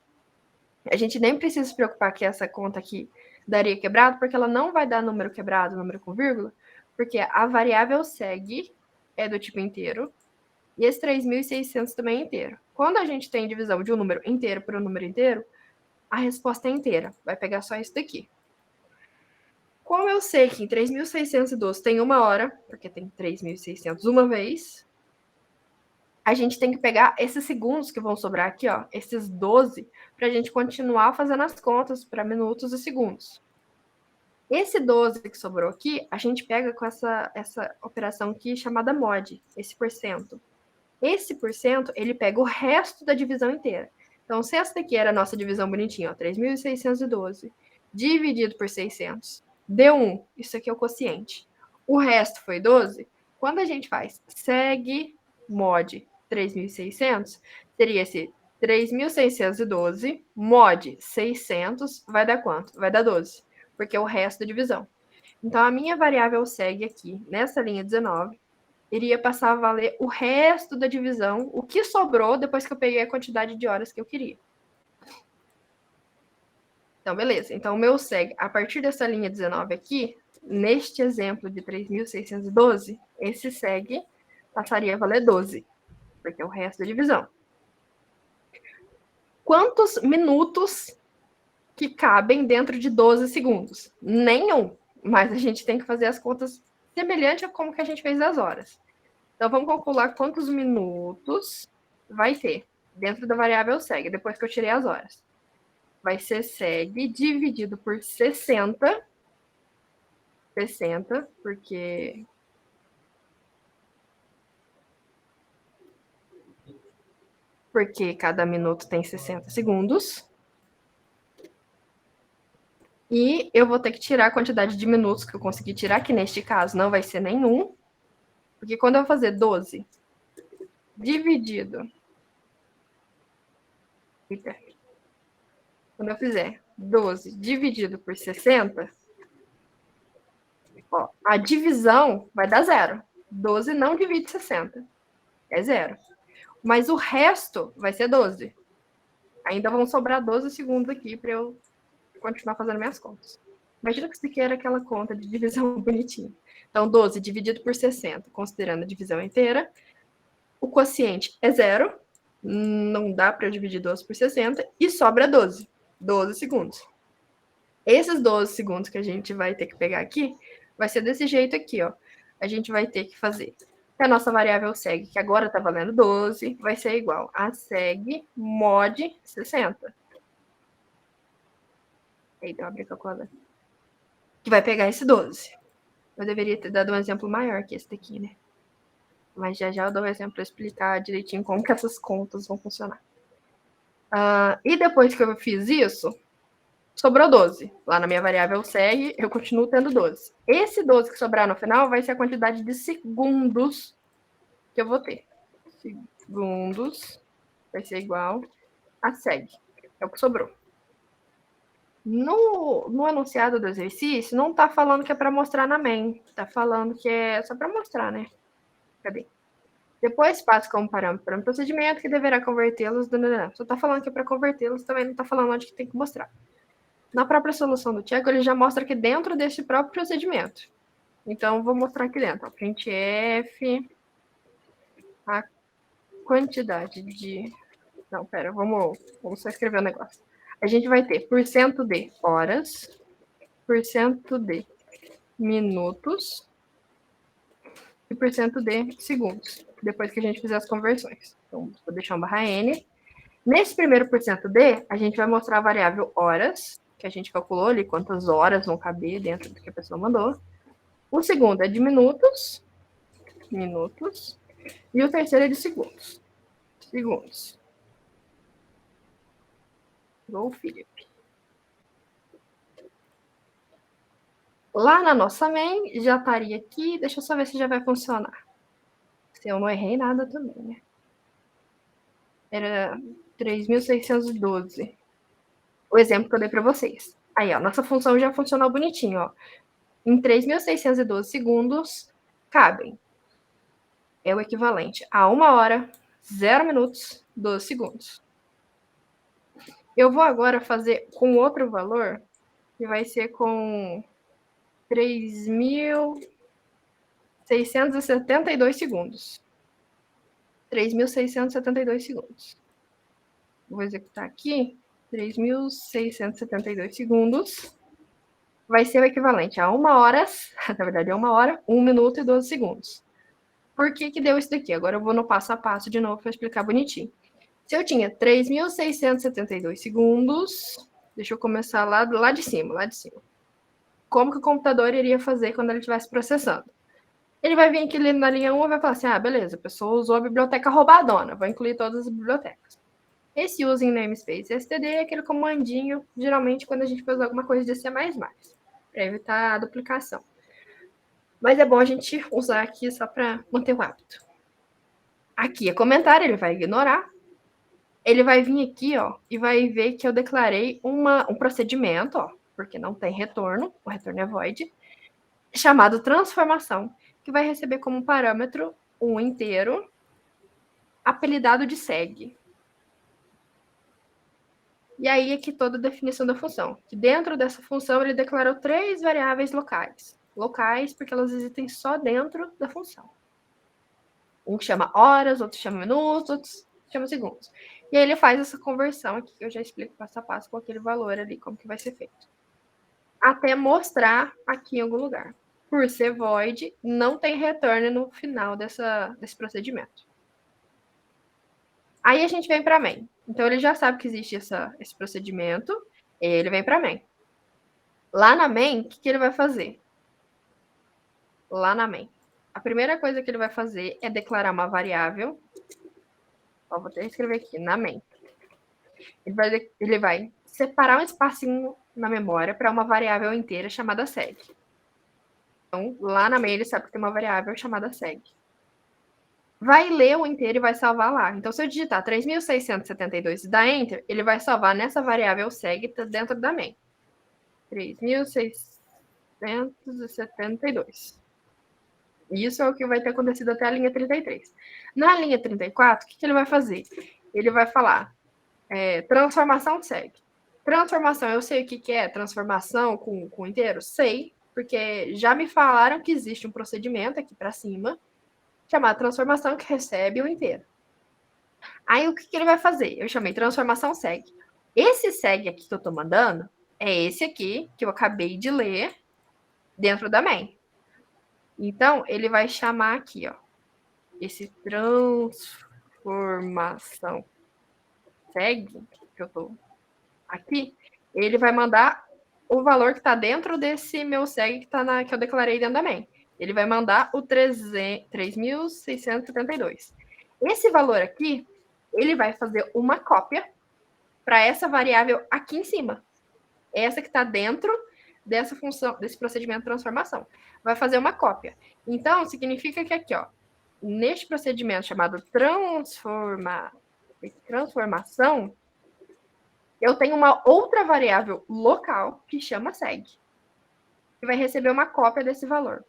A gente nem precisa se preocupar que essa conta aqui daria quebrado, porque ela não vai dar número quebrado, número com vírgula, porque a variável segue é do tipo inteiro, e esse 3.600 também é inteiro. Quando a gente tem divisão de um número inteiro por um número inteiro, a resposta é inteira. Vai pegar só isso daqui. Como eu sei que em 3.612 tem 1 hora, porque tem 3.600 uma vez, a gente tem que pegar esses segundos que vão sobrar aqui, ó, esses 12, para a gente continuar fazendo as contas para minutos e segundos. Esse 12 que sobrou aqui, a gente pega com essa operação aqui chamada mod, esse porcento. Esse porcento, ele pega o resto da divisão inteira. Então, se essa daqui era a nossa divisão bonitinha, ó, 3.612, dividido por 600, deu 1. Isso aqui é o quociente. O resto foi 12. Quando a gente faz segue mod 3.600, seria esse 3.612 mod 600, vai dar quanto? Vai dar 12, porque é o resto da divisão. Então, a minha variável segue aqui, nessa linha 19, iria passar a valer o resto da divisão, o que sobrou depois que eu peguei a quantidade de horas que eu queria. Então, beleza. Então, o meu segue, a partir dessa linha 19 aqui, neste exemplo de 3.612, esse segue passaria a valer 12, porque é o resto da divisão. Quantos minutos que cabem dentro de 12 segundos. Nenhum. Mas a gente tem que fazer as contas semelhante a como que a gente fez das horas. Então, vamos calcular quantos minutos vai ter dentro da variável segue, depois que eu tirei as horas. Vai ser segue dividido por 60. 60, porque cada minuto tem 60 segundos. E eu vou ter que tirar a quantidade de minutos que eu consegui tirar, que neste caso não vai ser nenhum. Porque quando eu fazer 12 dividido... Eita. Quando eu fizer 12 dividido por 60, ó, a divisão vai dar zero. 12 não divide 60. É zero. Mas o resto vai ser 12. Ainda vão sobrar 12 segundos aqui para eu continuar fazendo minhas contas. Imagina que isso aqui era aquela conta de divisão bonitinha. Então, 12 dividido por 60, considerando a divisão inteira. O quociente é zero. Não dá para eu dividir 12 por 60. E sobra 12. 12 segundos. Esses 12 segundos que a gente vai ter que pegar aqui, vai ser desse jeito aqui, ó. A gente vai ter que fazer que a nossa variável segue, que agora está valendo 12, vai ser igual a segue mod 60. Então, abrir a calculadora. Que vai pegar esse 12. Eu deveria ter dado um exemplo maior que esse daqui, né? Mas já eu dou um exemplo para explicar direitinho como que essas contas vão funcionar. E depois que eu fiz isso, sobrou 12. Lá na minha variável segue, eu continuo tendo 12. Esse 12 que sobrar no final vai ser a quantidade de segundos que eu vou ter. Segundos vai ser igual a segue. É o que sobrou. No enunciado do exercício, não está falando que é para mostrar na main. Está falando que é só para mostrar, né? Cadê? Depois passa como parâmetro para um procedimento que deverá convertê-los. Só está falando que é para convertê-los, também não está falando onde que tem que mostrar. Na própria solução do Tcheco, ele já mostra que dentro desse próprio procedimento. Então, vou mostrar aqui dentro. Ó, printf, a quantidade de... Não, pera, vamos só escrever o negócio. A gente vai ter % de horas, % de minutos e % de segundos, depois que a gente fizer as conversões. Então, vou deixar um barra N. Nesse primeiro %D, a gente vai mostrar a variável horas, que a gente calculou ali quantas horas vão caber dentro do que a pessoa mandou. O segundo é de minutos, e o terceiro é de segundos. Igual o Felipe. Lá na nossa main, já estaria aqui. Deixa eu só ver se já vai funcionar. Se eu não errei nada também, né? Era 3.612. O exemplo que eu dei para vocês. Aí, ó, nossa função já funcionou bonitinho, ó. Em 3.612 segundos, cabem. É o equivalente a 1 hora, 0 minutos, 12 segundos. Eu vou agora fazer com outro valor, que vai ser com 3.672 segundos. 3.672 segundos. Vou executar aqui. 3.672 segundos. Vai ser o equivalente a 1 hora, na verdade é 1 hora, 1 minuto e 12 segundos. Por que deu isso daqui? Agora eu vou no passo a passo de novo para explicar bonitinho. Se eu tinha 3.672 segundos, deixa eu começar lá de cima, Como que o computador iria fazer quando ele estivesse processando? Ele vai vir aqui na linha 1 e vai falar assim, beleza, a pessoa usou a biblioteca roubadona, vou incluir todas as bibliotecas. Esse using namespace std é aquele comandinho, geralmente, quando a gente faz alguma coisa de C++, para evitar a duplicação. Mas é bom a gente usar aqui só para manter o hábito. Aqui é comentário, ele vai ignorar. Ele vai vir aqui, ó, e vai ver que eu declarei um procedimento, ó, porque não tem retorno, o retorno é void, chamado transformação, que vai receber como parâmetro um inteiro apelidado de segue. E aí é que toda a definição da função. Que dentro dessa função ele declarou 3 variáveis locais. Locais porque elas existem só dentro da função. Um chama horas, outro chama minutos, chama segundos. E aí ele faz essa conversão aqui, que eu já explico passo a passo com aquele valor ali, como que vai ser feito. Até mostrar aqui em algum lugar. Por ser void, não tem return no final desse procedimento. Aí a gente vem para main. Então ele já sabe que existe esse procedimento, ele vem para main. Lá na main, o que ele vai fazer? Lá na main. A primeira coisa que ele vai fazer é declarar uma variável. Ó, vou até escrever aqui, na main. Ele vai separar um espacinho na memória para uma variável inteira chamada seg. Então, lá na main ele sabe que tem uma variável chamada seg. Vai ler o inteiro e vai salvar lá. Então, se eu digitar 3.672 e dar Enter, ele vai salvar nessa variável seg dentro da main. 3.672. Isso é o que vai ter acontecido até a linha 33. Na linha 34, o que ele vai fazer? Ele vai falar transformação seg. Transformação, eu sei o que é transformação com inteiro? Sei, porque já me falaram que existe um procedimento aqui para cima chamado transformação que recebe o inteiro. Aí o que ele vai fazer? Eu chamei transformação seg. Esse seg aqui que eu estou mandando é esse aqui que eu acabei de ler dentro da main. Então, ele vai chamar aqui, ó, esse transformação seg que eu estou aqui, ele vai mandar o valor que está dentro desse meu seg que eu declarei dentro da main. Ele vai mandar o 3.672. Esse valor aqui, ele vai fazer uma cópia para essa variável aqui em cima. Essa que está dentro dessa função, desse procedimento de transformação. Vai fazer uma cópia. Então, significa que aqui, ó, neste procedimento chamado transformação, eu tenho uma outra variável local que chama seg, que vai receber uma cópia desse valor.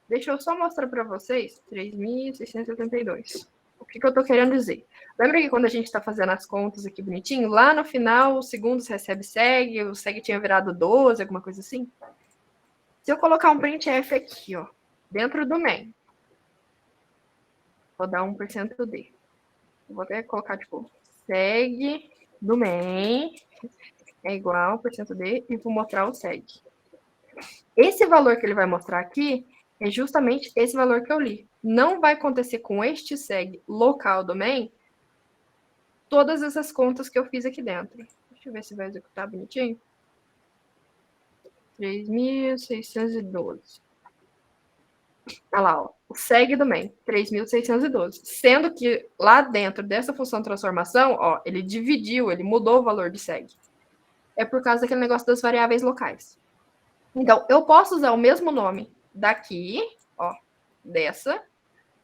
Deixa eu só mostrar para vocês 3.672. O que eu estou querendo dizer? Lembra que quando a gente está fazendo as contas aqui bonitinho, lá no final, o segundos recebe seg, o seg tinha virado 12, alguma coisa assim? Se eu colocar um printf aqui, ó, dentro do main, vou dar 1% d. Vou até colocar, tipo, seg do main é igual %d e vou mostrar o seg. Esse valor que ele vai mostrar aqui é justamente esse valor que eu li. Não vai acontecer com este seg local do main todas essas contas que eu fiz aqui dentro. Deixa eu ver se vai executar bonitinho. 3.612. Olha lá, ó, o seg do main, 3.612. Sendo que lá dentro dessa função transformação, ó, ele dividiu, ele mudou o valor de seg. É por causa daquele negócio das variáveis locais. Então, eu posso usar o mesmo nome daqui, ó, dessa,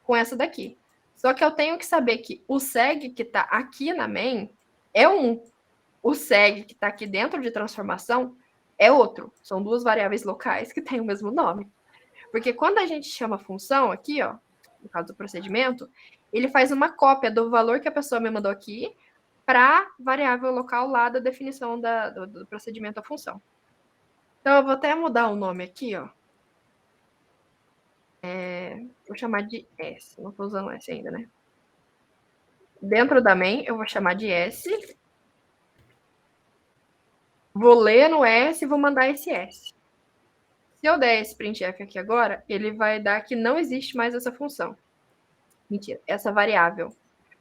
com essa daqui. Só que eu tenho que saber que o seg que está aqui na main é um. O seg que está aqui dentro de transformação é outro. São duas variáveis locais que têm o mesmo nome. Porque quando a gente chama a função aqui, ó, no caso do procedimento, ele faz uma cópia do valor que a pessoa me mandou aqui para a variável local lá da definição do procedimento da função. Então, eu vou até mudar o nome aqui, ó. Vou chamar de S. Não estou usando S ainda, né? Dentro da main, eu vou chamar de S. Vou ler no S e vou mandar esse S. Se eu der esse printf aqui agora, ele vai dar que não existe mais essa função. Mentira, essa variável.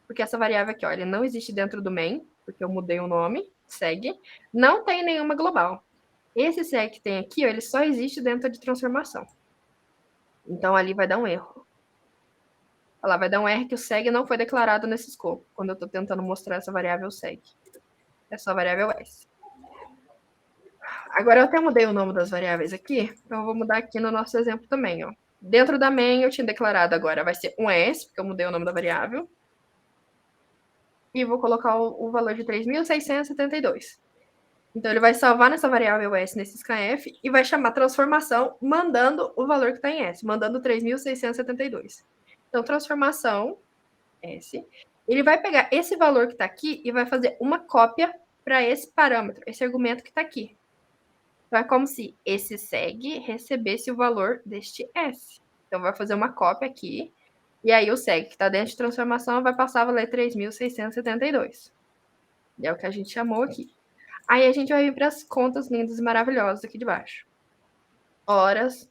Porque essa variável aqui, ó, ele não existe dentro do main, porque eu mudei o nome, seg. Não tem nenhuma global. Esse seg que tem aqui, ó, ele só existe dentro de transformação. Então, ali vai dar um erro. Olha lá, vai dar um erro que o seg não foi declarado nesse escopo, quando eu estou tentando mostrar essa variável seg. É só a variável s. Agora, eu até mudei o nome das variáveis aqui, então eu vou mudar aqui no nosso exemplo também, ó. Dentro da main, eu tinha declarado agora, vai ser um s, porque eu mudei o nome da variável. E vou colocar o valor de 3.672. Então, ele vai salvar nessa variável s nesse scanf e vai chamar transformação mandando o valor que está em s, mandando 3.672. Então, transformação s, ele vai pegar esse valor que está aqui e vai fazer uma cópia para esse parâmetro, esse argumento que está aqui. Então, é como se esse seg recebesse o valor deste s. Então, vai fazer uma cópia aqui E aí o seg, que está dentro de transformação, vai passar a valer 3.672. É o que a gente chamou aqui. Aí a gente vai vir para as contas lindas e maravilhosas aqui de baixo. Horas.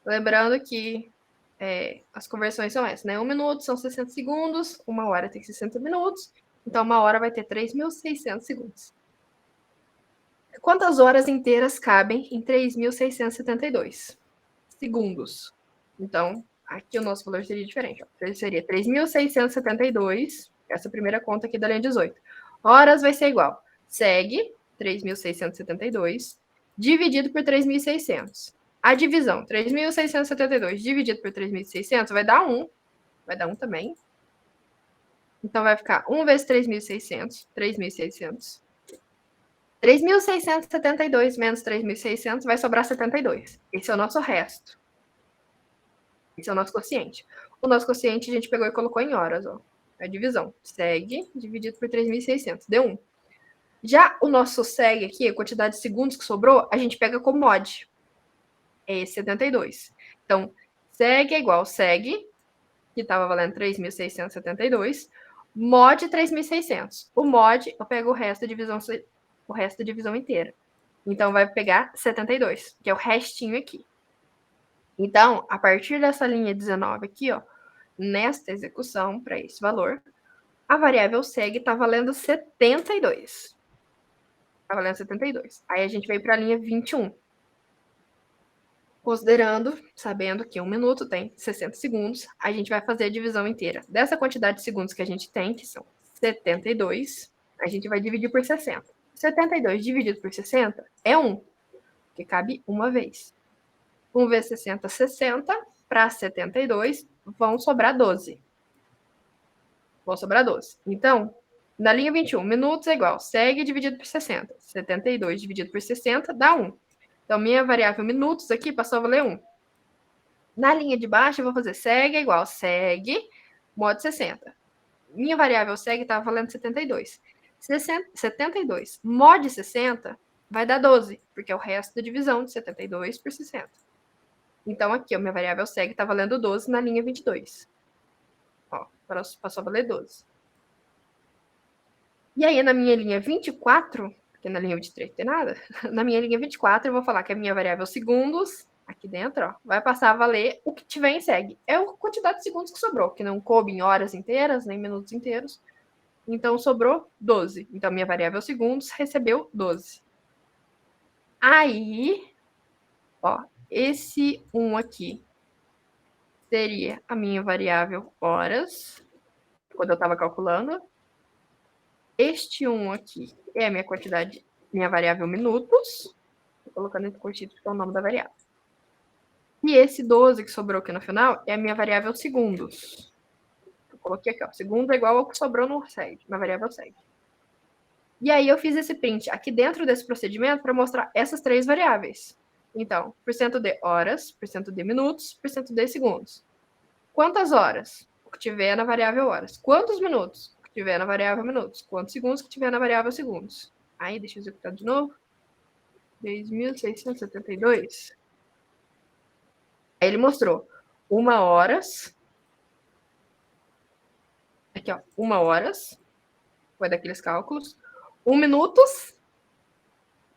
Lembrando que as conversões são essas, né? 1 minuto são 60 segundos, 1 hora tem 60 minutos, então 1 hora vai ter 3.600 segundos. Quantas horas inteiras cabem em 3.672 segundos? Então, aqui o nosso valor seria diferente. Ó. Ele seria 3.672, essa primeira conta aqui da linha 18. Horas vai ser igual. Segue 3.672 dividido por 3.600. A divisão, 3.672 dividido por 3.600 vai dar 1. Vai dar 1 também. Então, vai ficar 1 vezes 3.600, 3.600. 3.672 menos 3.600 vai sobrar 72. Esse é o nosso resto. Esse é o nosso quociente. O nosso quociente a gente pegou e colocou em horas, ó. A divisão. Seg dividido por 3.600. Deu 1. Já o nosso seg aqui, a quantidade de segundos que sobrou, a gente pega como mod. É 72. Então, seg é igual seg, que estava valendo 3.672, mod 3.600. O mod, eu pego o resto da divisão inteira. Então, vai pegar 72, que é o restinho aqui. Então, a partir dessa linha 19 aqui, ó, nesta execução, para esse valor, a variável seg está valendo 72. Está valendo 72. Aí a gente veio para a linha 21. Considerando, sabendo que 1 minuto tem 60 segundos, a gente vai fazer a divisão inteira. Dessa quantidade de segundos que a gente tem, que são 72, a gente vai dividir por 60. 72 dividido por 60 é 1, que cabe uma vez. 1 vezes 60, 60. Para 72, vão sobrar 12. Vão sobrar 12. Então, na linha 21, minutos é igual seg dividido por 60. 72 dividido por 60 dá 1. Então, minha variável minutos aqui passou a valer 1. Na linha de baixo, eu vou fazer seg é igual seg mod 60. Minha variável seg estava valendo 72. 72 mod 60 vai dar 12, porque é o resto da divisão de 72 por 60. Então, aqui, ó, minha variável seg está valendo 12 na linha 22. Ó, passou a valer 12. E aí, na minha linha 24, porque na linha 23 não tem nada, na minha linha 24 eu vou falar que a minha variável segundos, aqui dentro, ó, vai passar a valer o que tiver em seg. É a quantidade de segundos que sobrou, que não coube em horas inteiras, nem minutos inteiros. Então, sobrou 12. Então, minha variável segundos recebeu 12. Aí, ó, esse 1 aqui seria a minha variável horas, quando eu estava calculando. Este 1 aqui é a minha quantidade, minha variável minutos. Estou colocando entre curtido porque é o nome da variável. E esse 12 que sobrou aqui no final é a minha variável segundos. Eu coloquei aqui, ó, segundo é igual ao que sobrou no seg, na variável seg. E aí eu fiz esse print aqui dentro desse procedimento para mostrar essas três variáveis. Então, % de horas, % de minutos, % de segundos. Quantas horas? O que tiver na variável horas. Quantos minutos? O que tiver na variável minutos. Quantos segundos? O que tiver na variável segundos. Aí, deixa eu executar de novo. 3.672. Aí ele mostrou 1 horas. Aqui, ó. 1 horas. Foi daqueles cálculos. 1 minutos.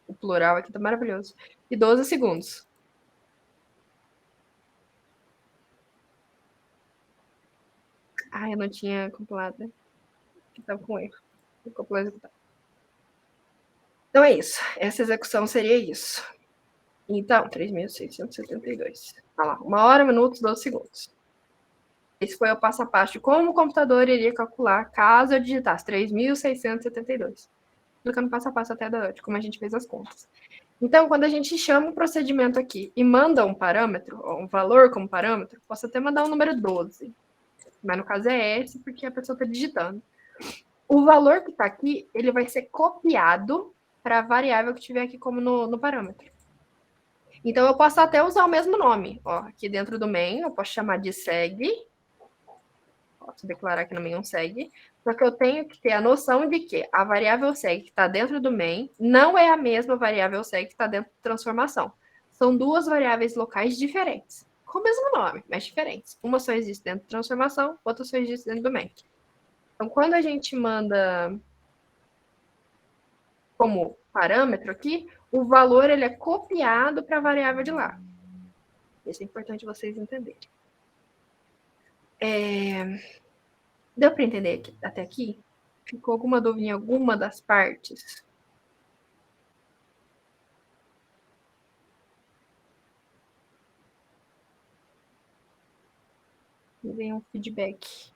O plural aqui tá maravilhoso. E 12 segundos. Ah, eu não tinha compilado, né? Que tava com erro. Vou compilar e executar. Então é isso. Essa execução seria isso. Então, 3.672. Olha lá, 1 hora, minutos, 12 segundos. Esse foi o passo a passo de como o computador iria calcular caso eu digitasse 3.672. Clicando passo a passo até de como a gente fez as contas. Então, quando a gente chama um procedimento aqui e manda um parâmetro, ou um valor como parâmetro, posso até mandar o número 12. Mas no caso é esse, porque a pessoa está digitando. O valor que está aqui, ele vai ser copiado para a variável que tiver aqui como no parâmetro. Então, eu posso até usar o mesmo nome. Ó, aqui dentro do main, eu posso chamar de seg. Posso declarar aqui no main um seg. Só que eu tenho que ter a noção de que a variável seg que está dentro do main não é a mesma variável seg que está dentro da transformação. São duas variáveis locais diferentes. com o mesmo nome, mas diferentes. Uma só existe dentro de transformação, outra só existe dentro do make. Então, quando a gente manda como parâmetro aqui, o valor ele é copiado para a variável de lá. Isso é importante vocês entenderem. Deu para entender até aqui? Ficou alguma dúvida em alguma das partes? Me deem um feedback.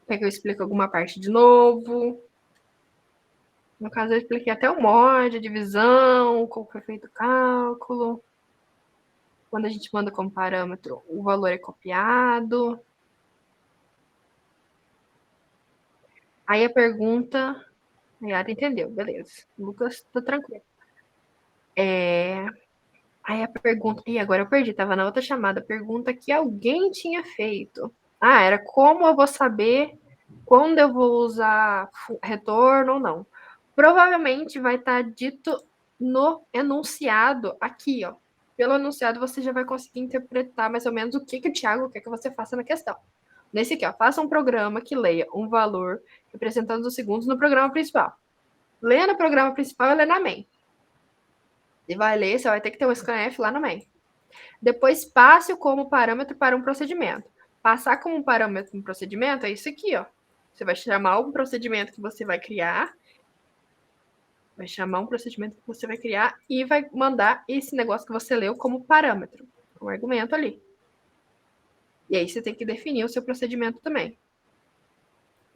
Quer que eu explique alguma parte de novo? No caso, eu expliquei até o mod, a divisão, como foi feito o cálculo. Quando a gente manda como parâmetro, o valor é copiado. Aí a pergunta... A Yara entendeu, beleza. O Lucas tá tranquilo. Aí a pergunta... Ih, agora eu perdi, tava na outra chamada. A pergunta que alguém tinha feito. Era como eu vou saber quando eu vou usar retorno ou não. Provavelmente vai estar dito no enunciado aqui, ó. Pelo enunciado você já vai conseguir interpretar mais ou menos o que o Thiago quer que você faça na questão. Nesse aqui, ó, faça um programa que leia um valor representando os segundos no programa principal. Leia no programa principal e lê na main. E vai ler, você vai ter que ter um scanf lá no main. Depois passe-o como parâmetro para um procedimento. Passar como parâmetro um procedimento é isso aqui, ó. Você vai chamar um procedimento que você vai criar, e vai mandar esse negócio que você leu como parâmetro, como argumento ali. E aí você tem que definir o seu procedimento também.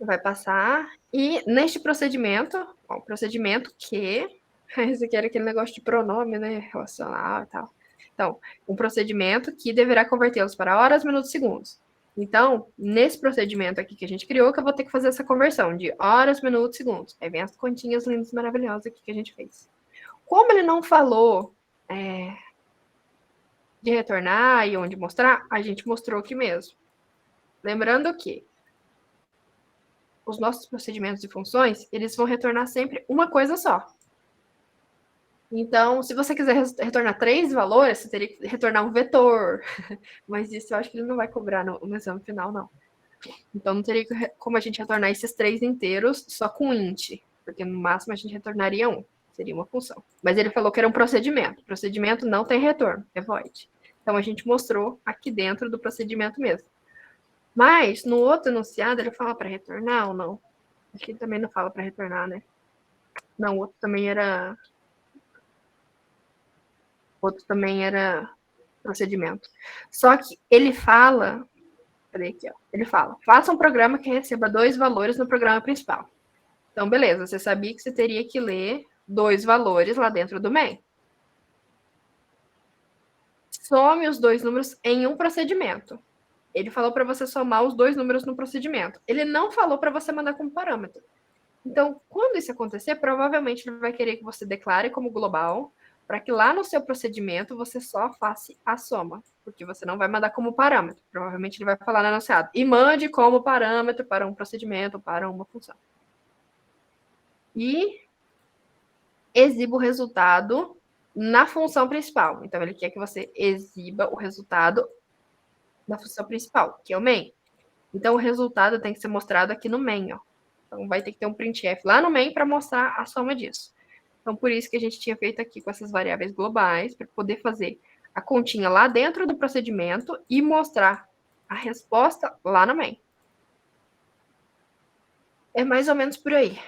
Vai passar, e neste procedimento, ó, procedimento que... Esse aqui era aquele negócio de pronome, né, relacional e tal. Então, um procedimento que deverá convertê-los para horas, minutos, segundos. Então, nesse procedimento aqui que a gente criou, que eu vou ter que fazer essa conversão de horas, minutos, segundos. Aí vem as continhas lindas, maravilhosas aqui que a gente fez. Como ele não falou de retornar e onde mostrar, a gente mostrou aqui mesmo. Lembrando que os nossos procedimentos e funções, eles vão retornar sempre uma coisa só. Então, se você quiser retornar 3 valores, você teria que retornar um vetor. Mas isso eu acho que ele não vai cobrar no exame final, não. Então, não teria como a gente retornar esses 3 inteiros só com int. Porque no máximo a gente retornaria 1. Seria uma função. Mas ele falou que era um procedimento. Procedimento não tem retorno, é void. Então, a gente mostrou aqui dentro do procedimento mesmo. Mas, no outro enunciado, ele fala para retornar ou não? Aqui também não fala para retornar, né? Não, o outro também era... procedimento. Só que ele fala... Cadê aqui, ó? Ele fala, faça um programa que receba 2 valores no programa principal. Então, beleza, você sabia que você teria que ler 2 valores lá dentro do main. Some os 2 números em um procedimento. Ele falou para você somar os 2 números no procedimento. Ele não falou para você mandar como parâmetro. Então, quando isso acontecer, provavelmente ele vai querer que você declare como global, para que lá no seu procedimento você só faça a soma, porque você não vai mandar como parâmetro. Provavelmente ele vai falar no enunciado. E mande como parâmetro para um procedimento, para uma função. E exiba o resultado na função principal. Então, ele quer que você exiba o resultado da função principal, que é o main. Então, o resultado tem que ser mostrado aqui no main, ó. Então, vai ter que ter um printf lá no main para mostrar a soma disso. Então, por isso que a gente tinha feito aqui com essas variáveis globais, para poder fazer a continha lá dentro do procedimento e mostrar a resposta lá no main. É mais ou menos por aí.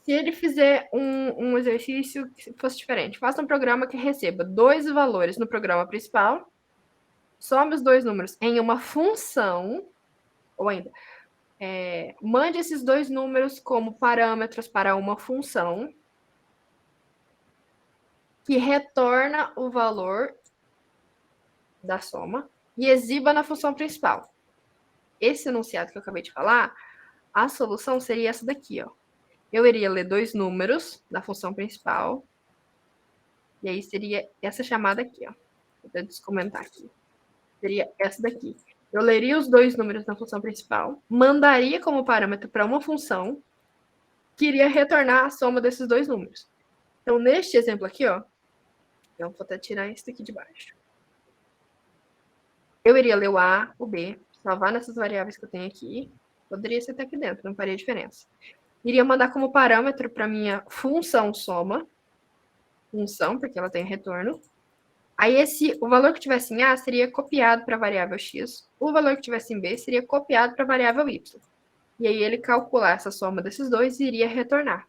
Se ele fizer um exercício que fosse diferente, faça um programa que receba 2 valores no programa principal, some os 2 números em uma função, ou ainda, mande esses 2 números como parâmetros para uma função que retorna o valor da soma e exiba na função principal. Esse enunciado que eu acabei de falar, a solução seria essa daqui, ó. Eu iria ler 2 números da função principal, e aí seria essa chamada aqui, ó. Vou descomentar aqui. Seria essa daqui. Eu leria os 2 números na função principal, mandaria como parâmetro para uma função que iria retornar a soma desses 2 números. Então, neste exemplo aqui, ó, eu vou até tirar esse daqui de baixo. Eu iria ler o A, o B, salvar nessas variáveis que eu tenho aqui. Poderia ser até aqui dentro, não faria diferença. Iria mandar como parâmetro para minha função soma. Função, porque ela tem retorno. Aí o valor que tivesse em A seria copiado para a variável x. O valor que tivesse em B seria copiado para a variável y. E aí ele calcular essa soma desses dois e iria retornar.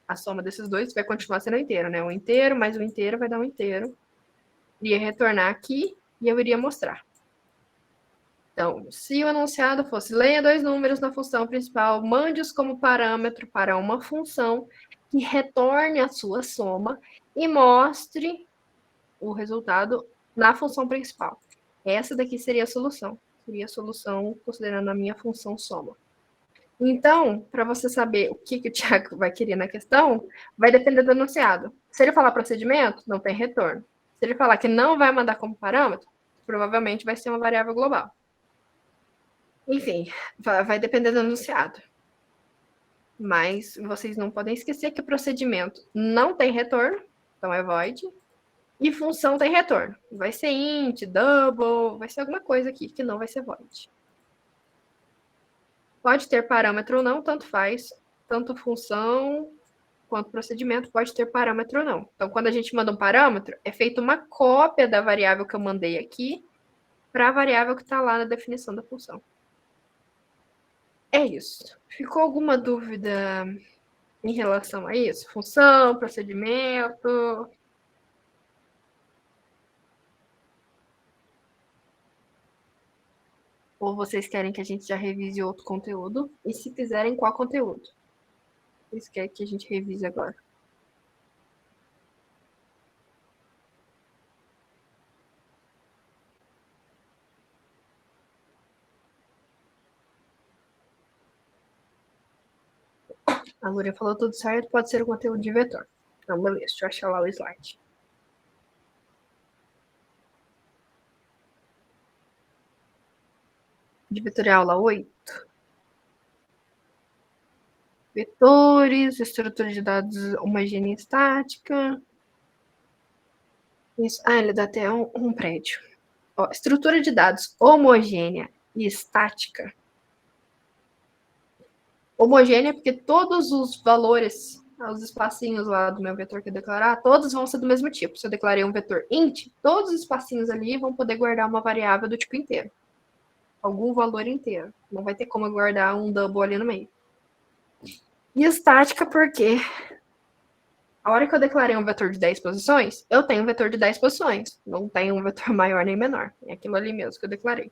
A soma desses dois vai continuar sendo inteiro, né? Um inteiro mais um inteiro vai dar um inteiro. Iria retornar aqui e eu iria mostrar. Então, se o enunciado fosse leia dois números na função principal, mande-os como parâmetro para uma função que retorne a sua soma e mostre o resultado na função principal. Essa daqui seria a solução. Seria a solução considerando a minha função soma. Então, para você saber o que o Thiago vai querer na questão, vai depender do enunciado. Se ele falar procedimento, não tem retorno. Se ele falar que não vai mandar como parâmetro, provavelmente vai ser uma variável global. Enfim, vai depender do enunciado. Mas vocês não podem esquecer que o procedimento não tem retorno, então é void, e função tem retorno. Vai ser int, double, vai ser alguma coisa aqui que não vai ser void. Pode ter parâmetro ou não, tanto faz. Tanto função quanto procedimento pode ter parâmetro ou não. Então, quando a gente manda um parâmetro, é feita uma cópia da variável que eu mandei aqui para a variável que está lá na definição da função. É isso. Ficou alguma dúvida em relação a isso? Função, procedimento? Ou vocês querem que a gente já revise outro conteúdo? E se quiserem, qual conteúdo? Vocês querem que a gente revise agora? A Lúria falou tudo certo, pode ser o conteúdo de vetor. Então, beleza, deixa eu achar lá o slide. De vetorial aula 8. Vetores, estrutura de dados homogênea e estática. Isso. Ah, ele dá até um prédio. Ó, estrutura de dados homogênea e estática. Homogênea porque todos os valores, os espacinhos lá do meu vetor que eu declarar, todos vão ser do mesmo tipo. Se eu declarei um vetor int, todos os espacinhos ali vão poder guardar uma variável do tipo inteiro. Algum valor inteiro. Não vai ter como eu guardar um double ali no meio. E estática porque a hora que eu declarei um vetor de 10 posições, eu tenho um vetor de 10 posições. Não tenho um vetor maior nem menor. É aquilo ali mesmo que eu declarei.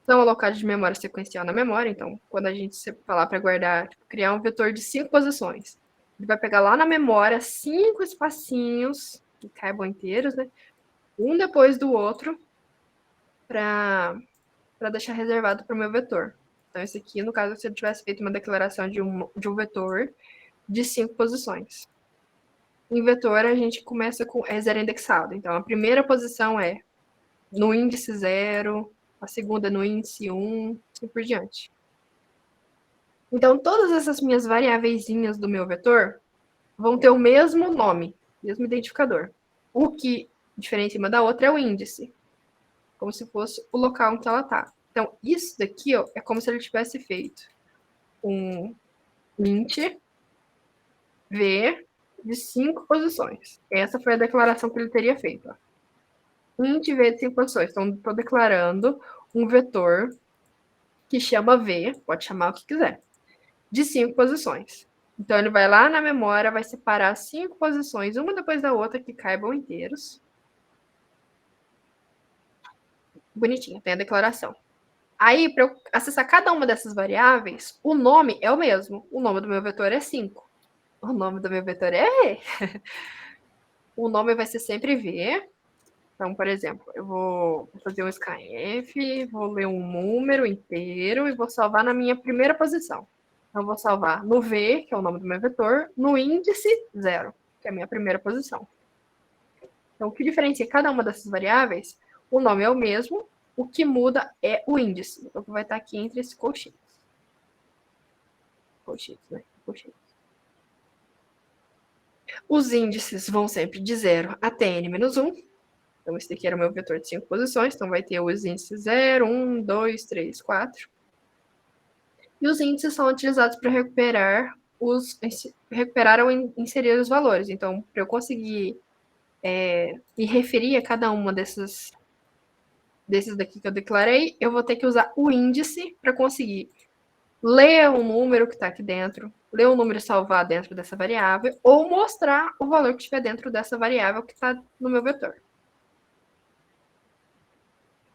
São alocados de memória sequencial na memória. Então, quando a gente falar para guardar, criar um vetor de 5 posições, ele vai pegar lá na memória 5 espacinhos que caibam inteiros, né? Um depois do outro, para deixar reservado para o meu vetor. Então, esse aqui, no caso, se eu tivesse feito uma declaração de um vetor de 5 posições. Em vetor, a gente começa com zero indexado. Então, a primeira posição é no índice 0, a segunda no índice 1, e por diante. Então, todas essas minhas variáveiszinhas do meu vetor vão ter o mesmo nome, mesmo identificador. O que diferencia uma da outra é o índice, como se fosse o local em que ela está. Então, isso daqui ó, é como se ele tivesse feito um int v de 5 posições. Essa foi a declaração que ele teria feito. Ó. Int v de 5 posições. Então, estou declarando um vetor que chama v, pode chamar o que quiser, de 5 posições. Então, ele vai lá na memória, vai separar 5 posições, uma depois da outra, que caibam inteiros. Bonitinho, tem a declaração. Aí, para eu acessar cada uma dessas variáveis, o nome é o mesmo. O nome do meu vetor é 5. O nome do meu vetor é V. O nome vai ser sempre V. Então, por exemplo, eu vou fazer um scanf, vou ler um número inteiro e vou salvar na minha primeira posição. Então, eu vou salvar no V, que é o nome do meu vetor, no índice 0, que é a minha primeira posição. Então, o que diferencia cada uma dessas variáveis, o nome é o mesmo, o que muda é o índice, então, que vai estar aqui entre esses colchetes. Colchetes, né? Colchetes. Os índices vão sempre de 0 até n-1. Então, esse daqui era o meu vetor de 5 posições. Então, vai ter os índices 0, 1, 2, 3, 4. E os índices são utilizados para recuperar ou inserir os valores. Então, para eu conseguir me referir a cada uma desses daqui que eu declarei, eu vou ter que usar o índice para conseguir ler o número que está aqui dentro, ler o número e salvar dentro dessa variável, ou mostrar o valor que estiver dentro dessa variável que está no meu vetor.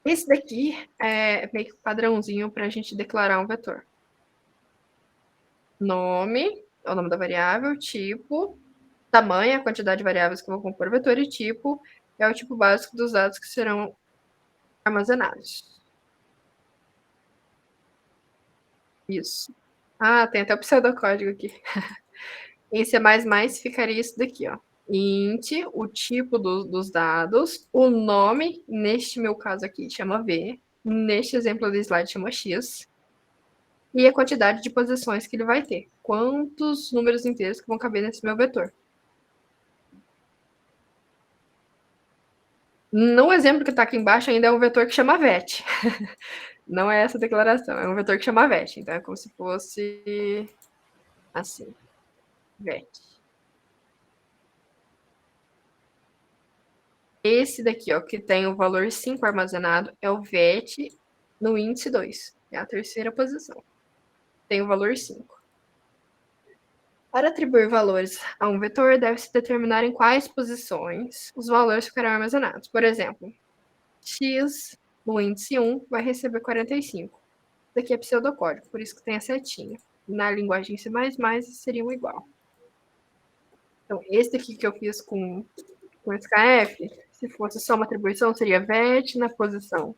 Esse daqui é meio que padrãozinho para a gente declarar um vetor. Nome, é o nome da variável, tipo, tamanho, a quantidade de variáveis que eu vou compor o vetor, e tipo é o tipo básico dos dados que serão armazenados. Isso. Ah, tem até o pseudocódigo aqui. Em C++ ficaria isso daqui, ó. Int, o tipo dos dados, o nome, neste meu caso aqui, chama V, neste exemplo do slide chama X, e a quantidade de posições que ele vai ter. Quantos números inteiros que vão caber nesse meu vetor. No exemplo que está aqui embaixo, ainda é um vetor que chama vet. Não é essa declaração, é um vetor que chama vet. Então, é como se fosse assim, vet. Esse daqui, ó, que tem o valor 5 armazenado, é o vet no índice 2. É a terceira posição. Tem o valor 5. Para atribuir valores a um vetor, deve-se determinar em quais posições os valores ficarão armazenados. Por exemplo, x no índice 1 vai receber 45. Isso aqui é pseudocódigo, por isso que tem a setinha. Na linguagem C++, seriam igual. Então, esse aqui que eu fiz com SKF, se fosse só uma atribuição, seria vet na posição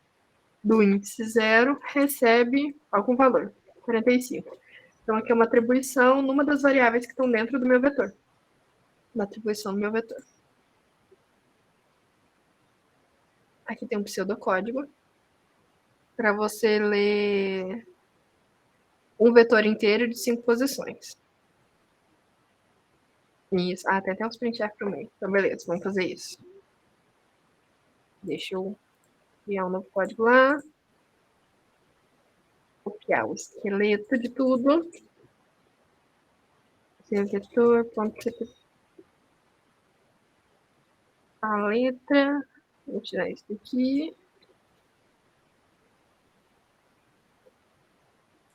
do índice 0, recebe algum valor, 45. Então, aqui é uma atribuição numa das variáveis que estão dentro do meu vetor. Uma atribuição do meu vetor. Aqui tem um pseudocódigo para você ler um vetor inteiro de 5 posições. Isso. Ah, tem até uns printf para o meio. Então, beleza, vamos fazer isso. Deixa eu criar um novo código lá. Copiar o esqueleto de tudo. Vetor.cpp. A letra. Vou tirar isso daqui.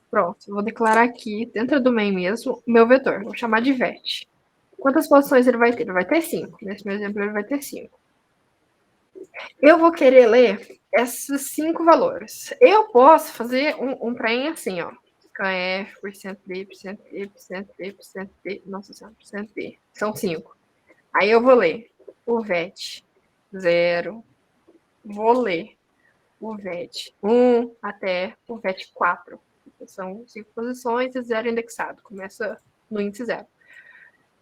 Pronto, vou declarar aqui, dentro do main mesmo, o meu vetor. Vou chamar de vet. Quantas posições ele vai ter? Ele vai ter 5. Nesse meu exemplo, ele vai ter 5. Eu vou querer ler esses 5 valores. Eu posso fazer um trem assim, ó. KF, %D, %D, %D, %D, nossa senhora, %D. São 5. Aí eu vou ler o VET 0, vou ler o VET 1 até o VET 4. São 5 posições e 0 indexado. Começa no índice 0.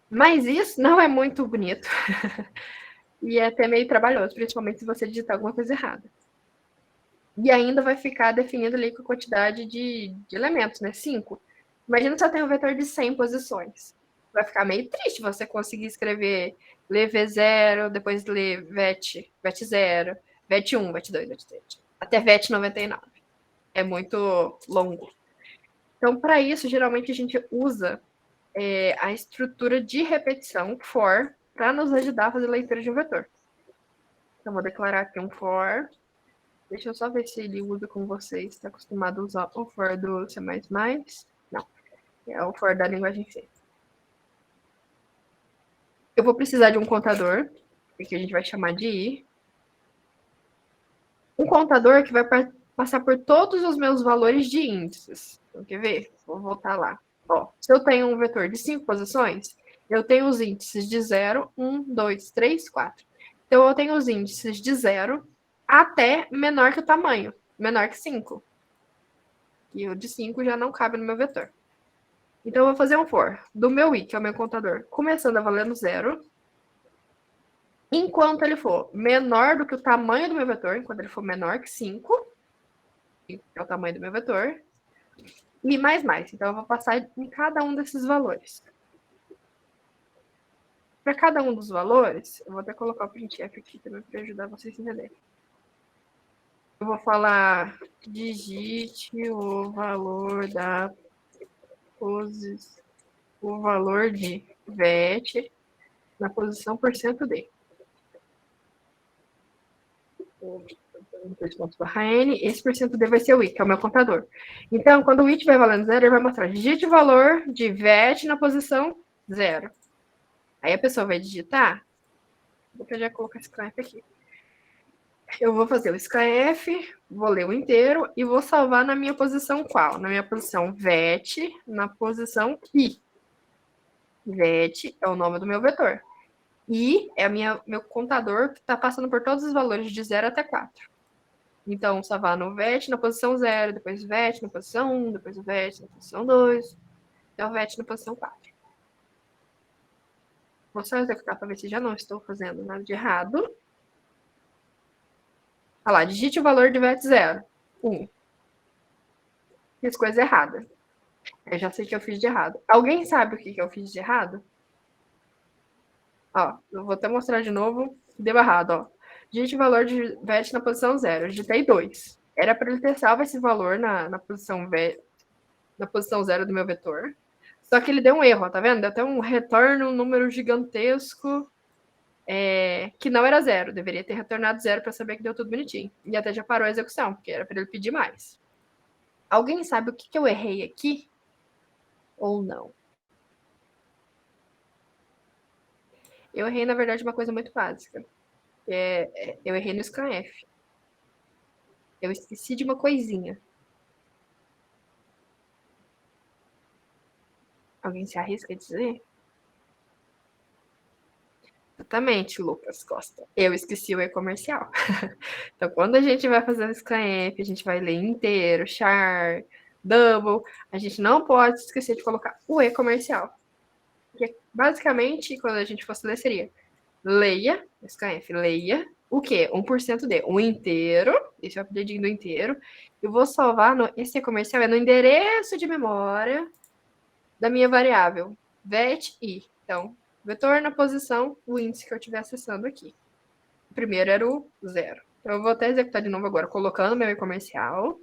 Mas isso não é muito bonito. E é até meio trabalhoso, principalmente se você digitar alguma coisa errada. E ainda vai ficar definido ali com a quantidade de elementos, né? 5. Imagina se eu tenho um vetor de 100 posições. Vai ficar meio triste você conseguir escrever ler V0, depois ler VET 0, VET 1, VET 2, VET 3, até VET 99. É muito longo. Então, para isso, geralmente a gente usa a estrutura de repetição for para nos ajudar a fazer leitura de um vetor. Então, vou declarar aqui um for. Deixa eu só ver se ele usa com vocês. Está acostumado a usar o for do C++? Não. É o for da linguagem C. Eu vou precisar de um contador, que a gente vai chamar de i. Um contador que vai passar por todos os meus valores de índices. Então, quer ver? Vou voltar lá. Ó, se eu tenho um vetor de 5 posições, eu tenho os índices de 0, 1, 2, 3, 4. Então, eu tenho os índices de 0 até menor que o tamanho, menor que 5. E o de 5 já não cabe no meu vetor. Então, eu vou fazer um for do meu i, que é o meu contador, começando a valer no 0, enquanto ele for menor do que o tamanho do meu vetor, enquanto ele for menor que 5, que é o tamanho do meu vetor, e mais. Então, eu vou passar em cada um desses valores. Para cada um dos valores, eu vou até colocar o printf aqui também para ajudar vocês a entenderem. Eu vou falar, digite o valor o valor de VET na posição %D. N, esse %D vai ser o I, que é o meu contador. Então, quando o I estiver valendo 0, ele vai mostrar, digite o valor de VET na posição 0. Aí a pessoa vai digitar, vou já colocar esse script aqui. Eu vou fazer o script, vou ler o inteiro e vou salvar na minha posição qual? Na minha posição VET, na posição I. VET é o nome do meu vetor. I é meu contador que está passando por todos os valores de 0 até 4. Então, salvar no VET na posição 0, depois VET na posição 1, depois o VET na posição 2, até o VET na posição 4. Vou só executar para ver se já não estou fazendo nada de errado. Olha lá, digite o valor de VET 0. 1. Fiz coisa errada. Eu já sei que eu fiz de errado. Alguém sabe o que eu fiz de errado? Ó, eu vou até mostrar de novo. Deu errado, ó. Digite o valor de VET na posição 0. Eu digitei 2. Era para ele ter salvo esse valor na posição na posição 0 do meu vetor. Só que ele deu um erro, ó, tá vendo? Deu até um retorno, um número gigantesco, que não era 0. Deveria ter retornado 0 para saber que deu tudo bonitinho. E até já parou a execução, porque era para ele pedir mais. Alguém sabe o que eu errei aqui? Ou não? Eu errei, na verdade, uma coisa muito básica. Eu errei no scanf. Eu esqueci de uma coisinha. Alguém se arrisca a dizer? Exatamente, Lucas Costa. Eu esqueci o e-comercial. Então, quando a gente vai fazer o scanf, a gente vai ler inteiro, char, double, a gente não pode esquecer de colocar o e-comercial. Porque, basicamente, quando a gente fosse ler, seria leia, scanf, leia, o quê? 1% de um inteiro, esse é o update do inteiro. Eu vou salvar, esse e-comercial é no endereço de memória da minha variável, vet i. Então, vetor na posição, o índice que eu estiver acessando aqui. O primeiro era o 0. Então, eu vou até executar de novo agora, colocando meu e-comercial.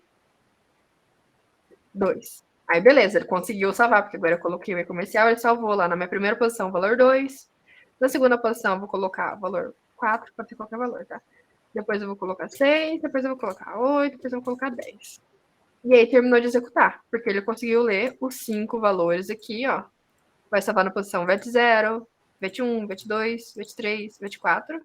2. Aí, beleza, ele conseguiu salvar, porque agora eu coloquei o e-comercial, ele salvou lá na minha primeira posição o valor 2. Na segunda posição, eu vou colocar o valor 4, pode ser qualquer valor, tá? Depois eu vou colocar 6, depois eu vou colocar 8, depois eu vou colocar 10. E aí terminou de executar, porque ele conseguiu ler os 5 valores aqui, ó. Vai salvar na posição VET0, VET1, VET2, VET3, VET4.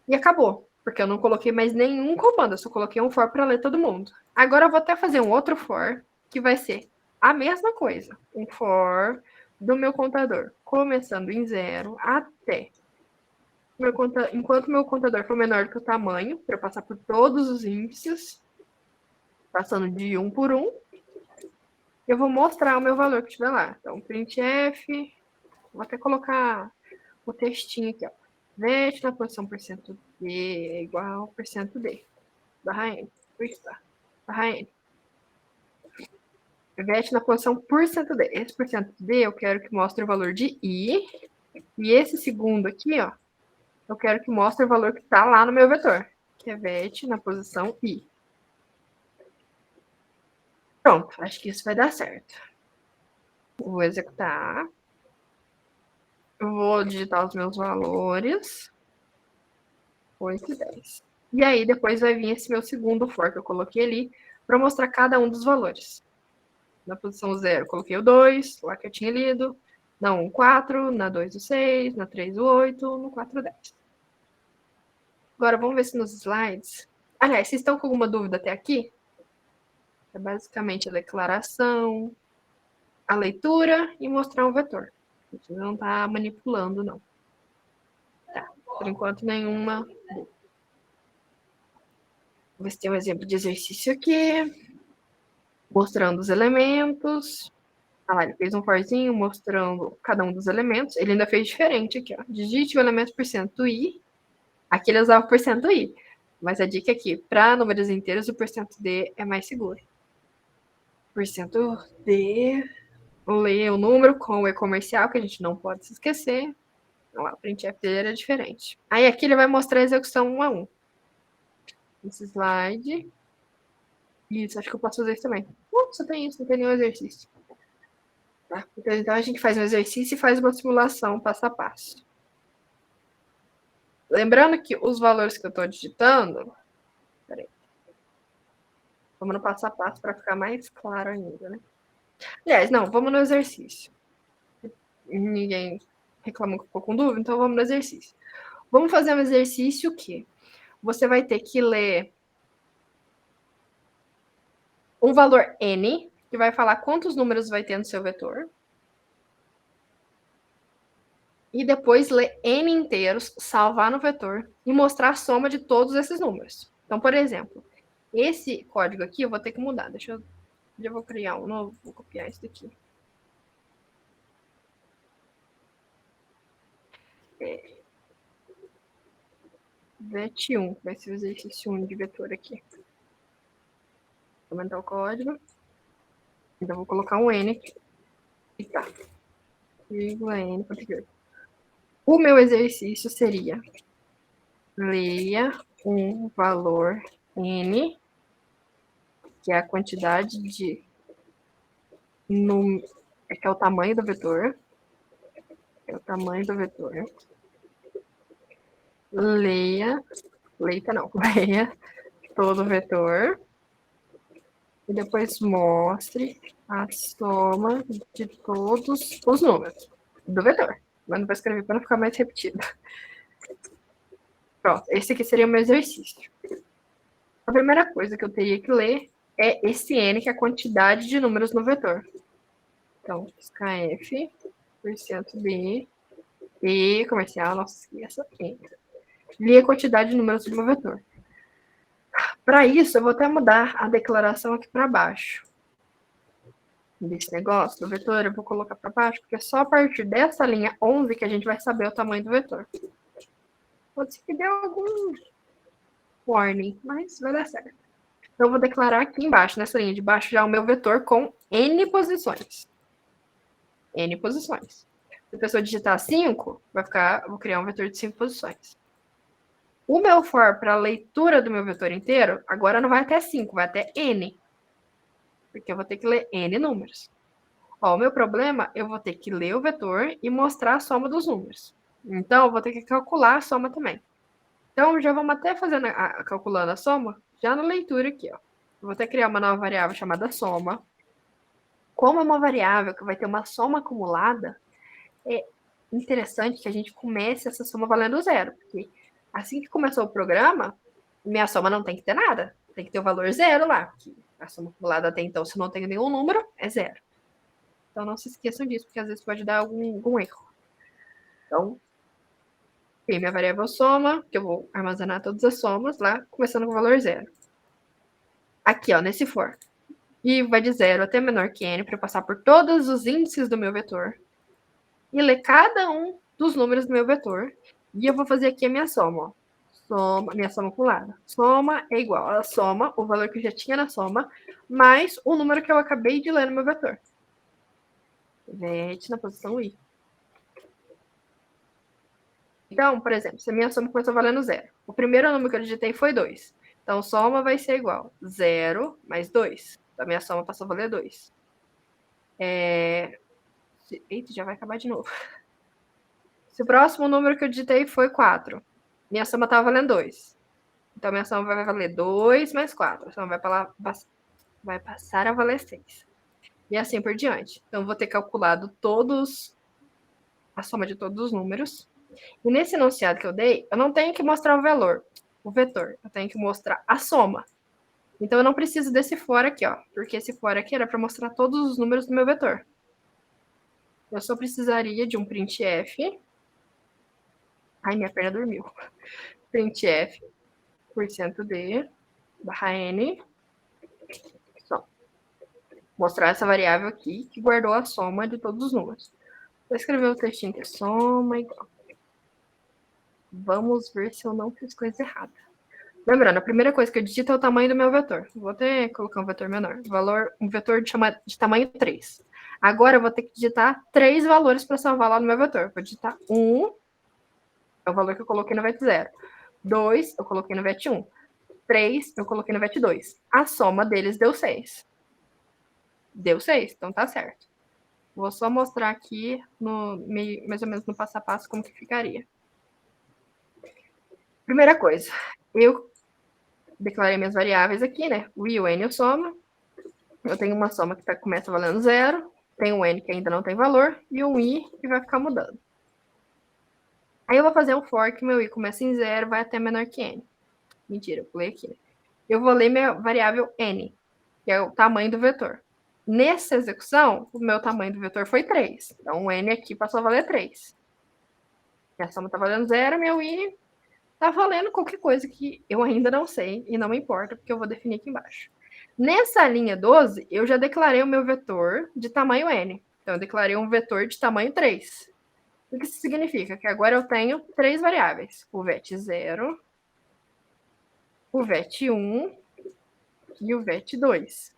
E acabou, porque eu não coloquei mais nenhum comando, eu só coloquei um for para ler todo mundo. Agora eu vou até fazer um outro for, que vai ser a mesma coisa. Um for do meu contador, começando em 0 até enquanto meu contador for menor que o tamanho, para eu passar por todos os índices, passando de 1 por 1, eu vou mostrar o meu valor que tiver lá. Então, printf, vou até colocar o textinho aqui, ó. VET na posição %D é igual %D, barra N, barra N. VET na posição %D. Esse %D eu quero que mostre o valor de I, e esse segundo aqui, ó, eu quero que mostre o valor que está lá no meu vetor, que é VET na posição I. Pronto, acho que isso vai dar certo. Vou executar. Vou digitar os meus valores. 8 e 10. E aí, depois vai vir esse meu segundo for que eu coloquei ali, para mostrar cada um dos valores. Na posição 0, coloquei o 2, lá que eu tinha lido. Na 1, 4. Na 2, o 6. Na 3, o 8. No 4, o 10. Agora, vamos ver se nos slides... Aliás, vocês estão com alguma dúvida até aqui? É basicamente a declaração, a leitura e mostrar um vetor. A gente não está manipulando, não. Tá, por enquanto, nenhuma. Vou ver se tem um exemplo de exercício aqui. Mostrando os elementos. Ah lá, ele fez um forzinho mostrando cada um dos elementos. Ele ainda fez diferente aqui, ó. Digite o elemento %i. Aqui ele usava o %i. Mas a dica aqui, para números inteiros, o %d é mais seguro. %d, ler o número com o e-comercial, que a gente não pode se esquecer. Olha lá, o printf dele era diferente. Aí aqui ele vai mostrar a execução 1 a 1. Esse slide. Isso, acho que eu posso fazer isso também. Só tem isso, não tem nenhum exercício. Tá? Então a gente faz um exercício e faz uma simulação passo a passo. Lembrando que os valores que eu estou digitando... Peraí. Vamos no passo a passo para ficar mais claro ainda, né? Aliás, não, vamos no exercício. Ninguém reclamou que ficou com dúvida, então vamos no exercício. Vamos fazer um exercício que você vai ter que ler um valor n, que vai falar quantos números vai ter no seu vetor. E depois ler n inteiros, salvar no vetor e mostrar a soma de todos esses números. Então, por exemplo, esse código aqui eu vou ter que mudar. Eu vou criar um novo, vou copiar isso daqui. VET1, vai ser o exercício 1 de vetor aqui. Vou aumentar o código. Então, vou colocar um n aqui. E tá. Vírgula n, o meu exercício seria: leia um valor n, que é a quantidade de números, que é o tamanho do vetor. É o tamanho do vetor. Leia todo o vetor. E depois mostre a soma de todos os números do vetor. Mas não vou escrever para não ficar mais repetido. Pronto, esse aqui seria o meu exercício. A primeira coisa que eu teria que ler é esse n, que é a quantidade de números no vetor. Então, scanf, %b, e comercial, não se esqueça, enter. Li a quantidade de números do meu vetor. Para isso, eu vou até mudar a declaração aqui para baixo. Desse negócio do vetor, eu vou colocar para baixo, porque é só a partir dessa linha 11 que a gente vai saber o tamanho do vetor. Pode ser que dê algum warning, mas vai dar certo. Então, eu vou declarar aqui embaixo, nessa linha de baixo, já o meu vetor com n posições. N posições. Se a pessoa digitar 5, vou criar um vetor de 5 posições. O meu for para a leitura do meu vetor inteiro, agora não vai até 5, vai até n. Porque eu vou ter que ler n números. Ó, o meu problema, eu vou ter que ler o vetor e mostrar a soma dos números. Então, eu vou ter que calcular a soma também. Então, já vamos até fazendo calculando a soma, já na leitura aqui, ó. Eu vou até criar uma nova variável chamada soma. Como é uma variável que vai ter uma soma acumulada, é interessante que a gente comece essa soma valendo zero. Porque assim que começou o programa, minha soma não tem que ter nada. Tem que ter o valor zero lá. Porque a soma acumulada até então, se não tem nenhum número, é zero. Então, não se esqueçam disso, porque às vezes pode dar algum erro. Então, tem minha variável soma, que eu vou armazenar todas as somas lá, começando com o valor zero. Aqui, ó, nesse for. E vai de zero até menor que n, para eu passar por todos os índices do meu vetor. E ler cada um dos números do meu vetor. E eu vou fazer aqui a minha soma, ó. Soma, minha soma acumulada. Soma é igual a soma, o valor que eu já tinha na soma, mais o número que eu acabei de ler no meu vetor. VET na posição i. Então, por exemplo, se a minha soma começou valendo zero, o primeiro número que eu digitei foi 2. Então, soma vai ser igual 0 mais 2. Então, a minha soma passou a valer 2. Eita, já vai acabar de novo. Se o próximo número que eu digitei foi 4, minha soma estava valendo 2. Então, minha soma vai valer 2 mais 4. A soma vai passar a valer 6. E assim por diante. Então, vou ter calculado a soma de todos os números. E nesse enunciado que eu dei, eu não tenho que mostrar o vetor. Eu tenho que mostrar a soma. Então, eu não preciso desse for aqui, ó. Porque esse for aqui era para mostrar todos os números do meu vetor. Eu só precisaria de um printf. Ai, minha perna dormiu. Printf, %d, barra n. Só. Mostrar essa variável aqui, que guardou a soma de todos os números. Vou escrever o textinho que é soma igual. Vamos ver se eu não fiz coisa errada. Lembrando, a primeira coisa que eu digito é o tamanho do meu vetor. Vou até colocar um vetor menor. Um vetor de tamanho 3. Agora eu vou ter que digitar 3 valores para salvar lá no meu vetor. Vou digitar 1, é o valor que eu coloquei no VET 0. 2, eu coloquei no VET 1. 3, eu coloquei no VET 2. A soma deles deu 6. Deu 6, então tá certo. Vou só mostrar aqui, mais ou menos no passo a passo, como que ficaria. Primeira coisa, eu declarei minhas variáveis aqui, né? O I e o N eu soma. Eu tenho uma soma que começa valendo 0, tem um N que ainda não tem valor, e um I que vai ficar mudando. Aí eu vou fazer um for que meu I começa em 0, vai até menor que N. Mentira, eu pulei aqui, né? Eu vou ler minha variável N, que é o tamanho do vetor. Nessa execução, o meu tamanho do vetor foi 3. Então, o N aqui passou a valer 3. Minha soma está valendo 0, meu I está valendo qualquer coisa que eu ainda não sei e não me importa, porque eu vou definir aqui embaixo. Nessa linha 12, eu já declarei o meu vetor de tamanho N. Então, eu declarei um vetor de tamanho 3. O que isso significa? Que agora eu tenho 3 variáveis. O VET 0, o VET 1 e o VET 2.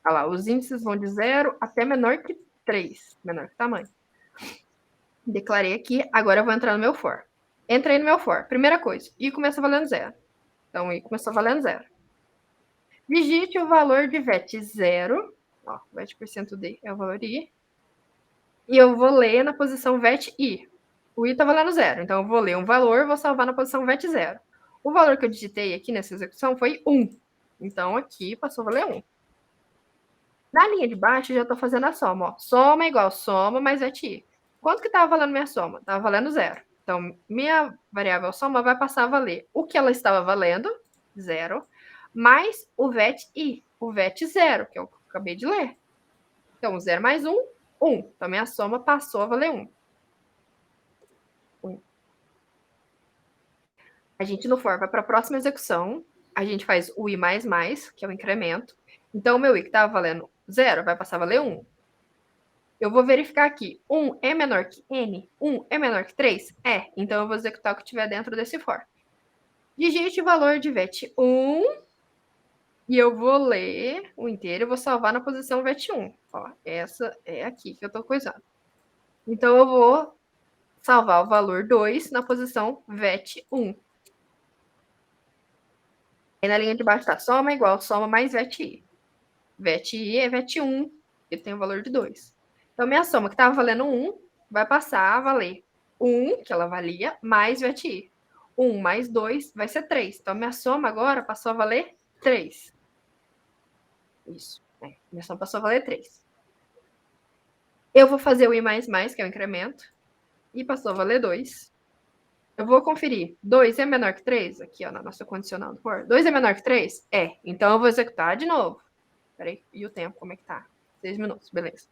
Olha lá, os índices vão de 0 até menor que 3, menor que tamanho. Declarei aqui, agora eu vou entrar no meu for. Entrei no meu for. Primeira coisa, I começa valendo 0. Então, I começou valendo 0. Digite o valor de VET 0. Ó, VET%D é o valor I. E eu vou ler na posição VET I. O I está valendo 0. Então, eu vou ler um valor e vou salvar na posição VET 0. O valor que eu digitei aqui nessa execução foi 1. Então, aqui passou a valer 1. Na linha de baixo, eu já estou fazendo a soma. Ó. Soma igual soma mais VET I. Quanto que estava valendo minha soma? Estava valendo 0. Então, minha variável soma vai passar a valer o que ela estava valendo, 0, mais o VET I, o VET 0, que eu acabei de ler. Então, 0 mais 1, 1. Então, minha soma passou a valer 1. A gente no for vai para a próxima execução, a gente faz o I++, que é o incremento. Então, o meu I que estava valendo 0 vai passar a valer 1. Eu vou verificar aqui, 1 é menor que N? 1 é menor que 3? É, então eu vou executar o que tiver dentro desse for. Digite o valor de VET 1 e eu vou ler o inteiro e vou salvar na posição VET 1. Ó, essa é aqui que eu estou coisando. Então, eu vou salvar o valor 2 na posição VET 1. Aí na linha de baixo está soma igual soma mais VET I. VET I é VET 1, ele tem o valor de 2. Então, minha soma, que estava valendo 1, vai passar a valer 1, que ela valia, mais VET I. 1 mais 2 vai ser 3. Então, minha soma agora passou a valer 3. Isso. Minha soma passou a valer 3. Eu vou fazer o I++, que é o incremento, e passou a valer 2. Eu vou conferir. 2 é menor que 3? Aqui, ó, na nossa condicional do for. 2 é menor que 3? É. Então, eu vou executar de novo. Peraí, e o tempo, como é que tá? 6 minutos, beleza.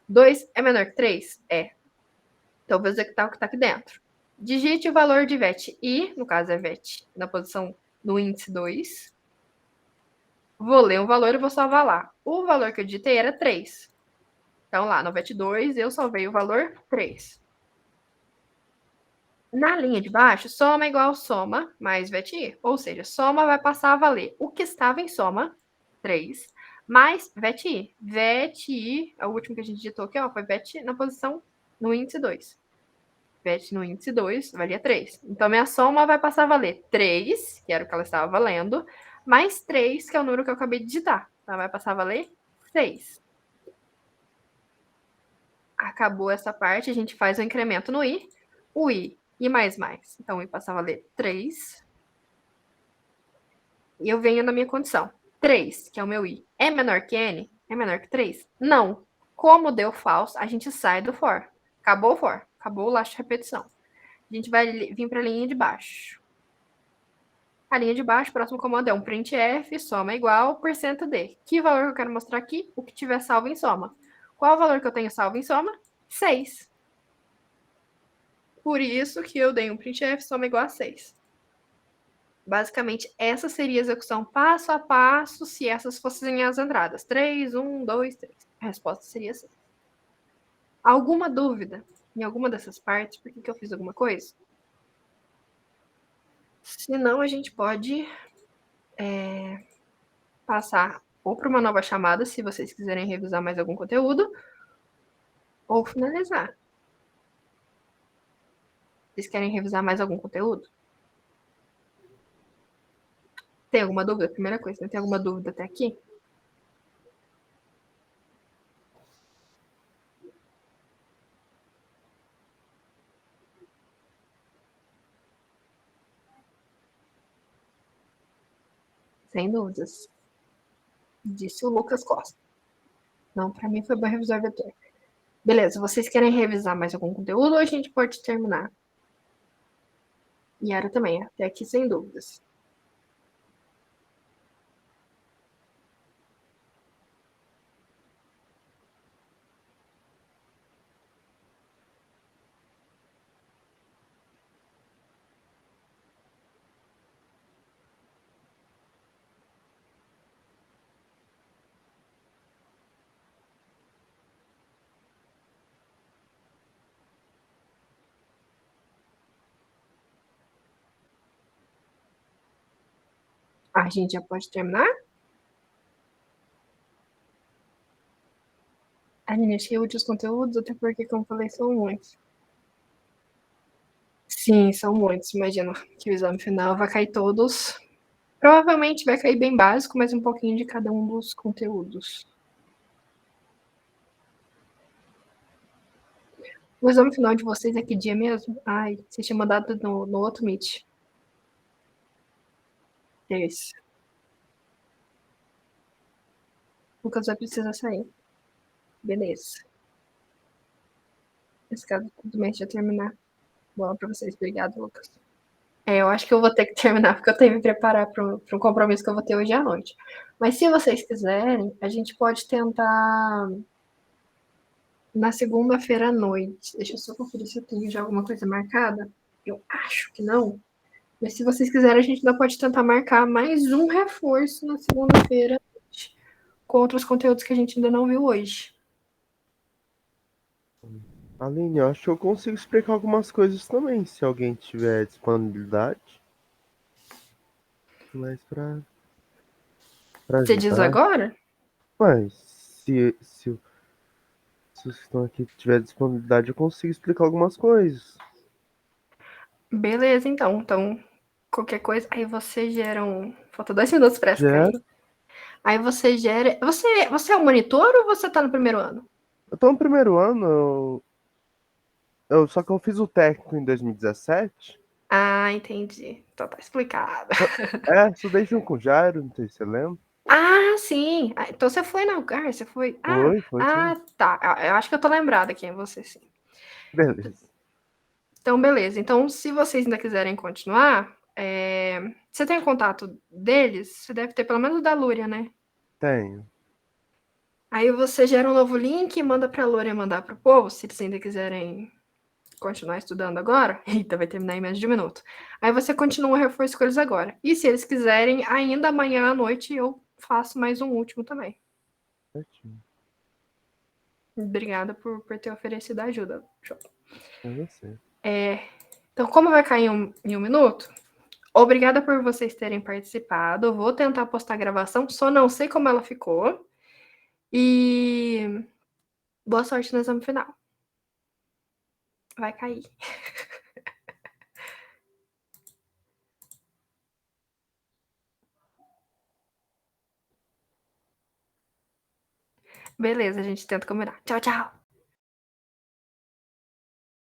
2 é menor que 3? É. Então, eu vou executar o que está aqui dentro. Digite o valor de VET I, no caso é VET, na posição do índice 2. Vou ler um valor e vou salvar lá. O valor que eu digitei era 3. Então, lá no VET 2, eu salvei o valor 3. Na linha de baixo, soma igual soma mais VET I. Ou seja, soma vai passar a valer o que estava em soma, 3, mais VET I. VET I, é o último que a gente digitou aqui, ó, foi VET na posição no índice 2. VET no índice 2 valia 3. Então, minha soma vai passar a valer 3, que era o que ela estava valendo, mais 3, que é o número que eu acabei de digitar. Então, vai passar a valer 6. Acabou essa parte, a gente faz o incremento no I. O I mais. Então, o I passa a valer 3. E eu venho na minha condição. 3, que é o meu I, é menor que N? É menor que 3? Não. Como deu falso, a gente sai do for. Acabou o for. Acabou o laço de repetição. A gente vai vir para a linha de baixo. A linha de baixo, o próximo comando é um printf, soma igual, %d. Que valor que eu quero mostrar aqui? O que tiver salvo em soma. Qual o valor que eu tenho salvo em soma? 6. Por isso que eu dei um printf, soma igual a 6. Basicamente, essa seria a execução passo a passo se essas fossem as entradas. 3, 1, 2, 3. A resposta seria 6. Alguma dúvida em alguma dessas partes? Por que eu fiz alguma coisa? Se não, a gente pode passar ou para uma nova chamada, se vocês quiserem revisar mais algum conteúdo, ou finalizar. Vocês querem revisar mais algum conteúdo? Tem alguma dúvida? Primeira coisa, né? Tem alguma dúvida até aqui? Sem dúvidas. Disse o Lucas Costa. Não, pra mim foi bom revisar o vetor. Beleza, vocês querem revisar mais algum conteúdo ou a gente pode terminar? Yara também, até aqui sem dúvidas. A gente já pode terminar? A gente achei úteis os conteúdos, até porque, como falei, são muitos. Sim, são muitos. Imagino que o exame final vai cair todos. Provavelmente vai cair bem básico, mas um pouquinho de cada um dos conteúdos. O exame final de vocês é que dia mesmo? Ai, você tinha mandado no outro Meet. É isso. O Lucas vai precisar sair. Beleza. Esse caso do mês já terminar. Boa pra vocês. Obrigado, Lucas. Eu acho que eu vou ter que terminar, porque eu tenho que me preparar para um compromisso que eu vou ter hoje à noite. Mas se vocês quiserem, a gente pode tentar na segunda-feira à noite. Deixa eu só conferir se eu tenho já alguma coisa marcada. Eu acho que não. Mas se vocês quiserem, a gente ainda pode tentar marcar mais um reforço na segunda-feira com outros conteúdos que a gente ainda não viu hoje. Aline, eu acho que eu consigo explicar algumas coisas também, se alguém tiver disponibilidade. Mas pra Você diz ajudar. agora? Mas se os que estão aqui tiver disponibilidade, eu consigo explicar algumas coisas. Beleza, então. Então, qualquer coisa. Aí você gera um. Falta 2 minutos para essa Já cair. Aí você gera. Você é o monitor ou você tá no primeiro ano? eu tô no primeiro ano, só que eu fiz o técnico em 2017. Ah, entendi. Então tá explicado. Estudei junto com o Jairo, não sei se você lembra. Ah, sim. Ah, então você foi na Algar, você foi. Foi sim. Tá. Eu acho que eu tô lembrada quem é você, sim. Beleza. Então, beleza. Então, se vocês ainda quiserem continuar, você tem o contato deles? Você deve ter pelo menos o da Lúria, né? Tenho. Aí você gera um novo link e manda pra Lúria mandar pro povo, se eles ainda quiserem continuar estudando agora. Eita, vai terminar em menos de 1 minuto. Aí você continua o reforço com eles agora. E se eles quiserem, ainda amanhã à noite eu faço mais um último também. Certinho. Obrigada por ter oferecido a ajuda. É você. Então, como vai cair em 1 minuto, obrigada por vocês terem participado. Eu vou tentar postar a gravação, só não sei como ela ficou. E boa sorte no exame final. Vai cair. Beleza, a gente tenta combinar. Tchau, tchau.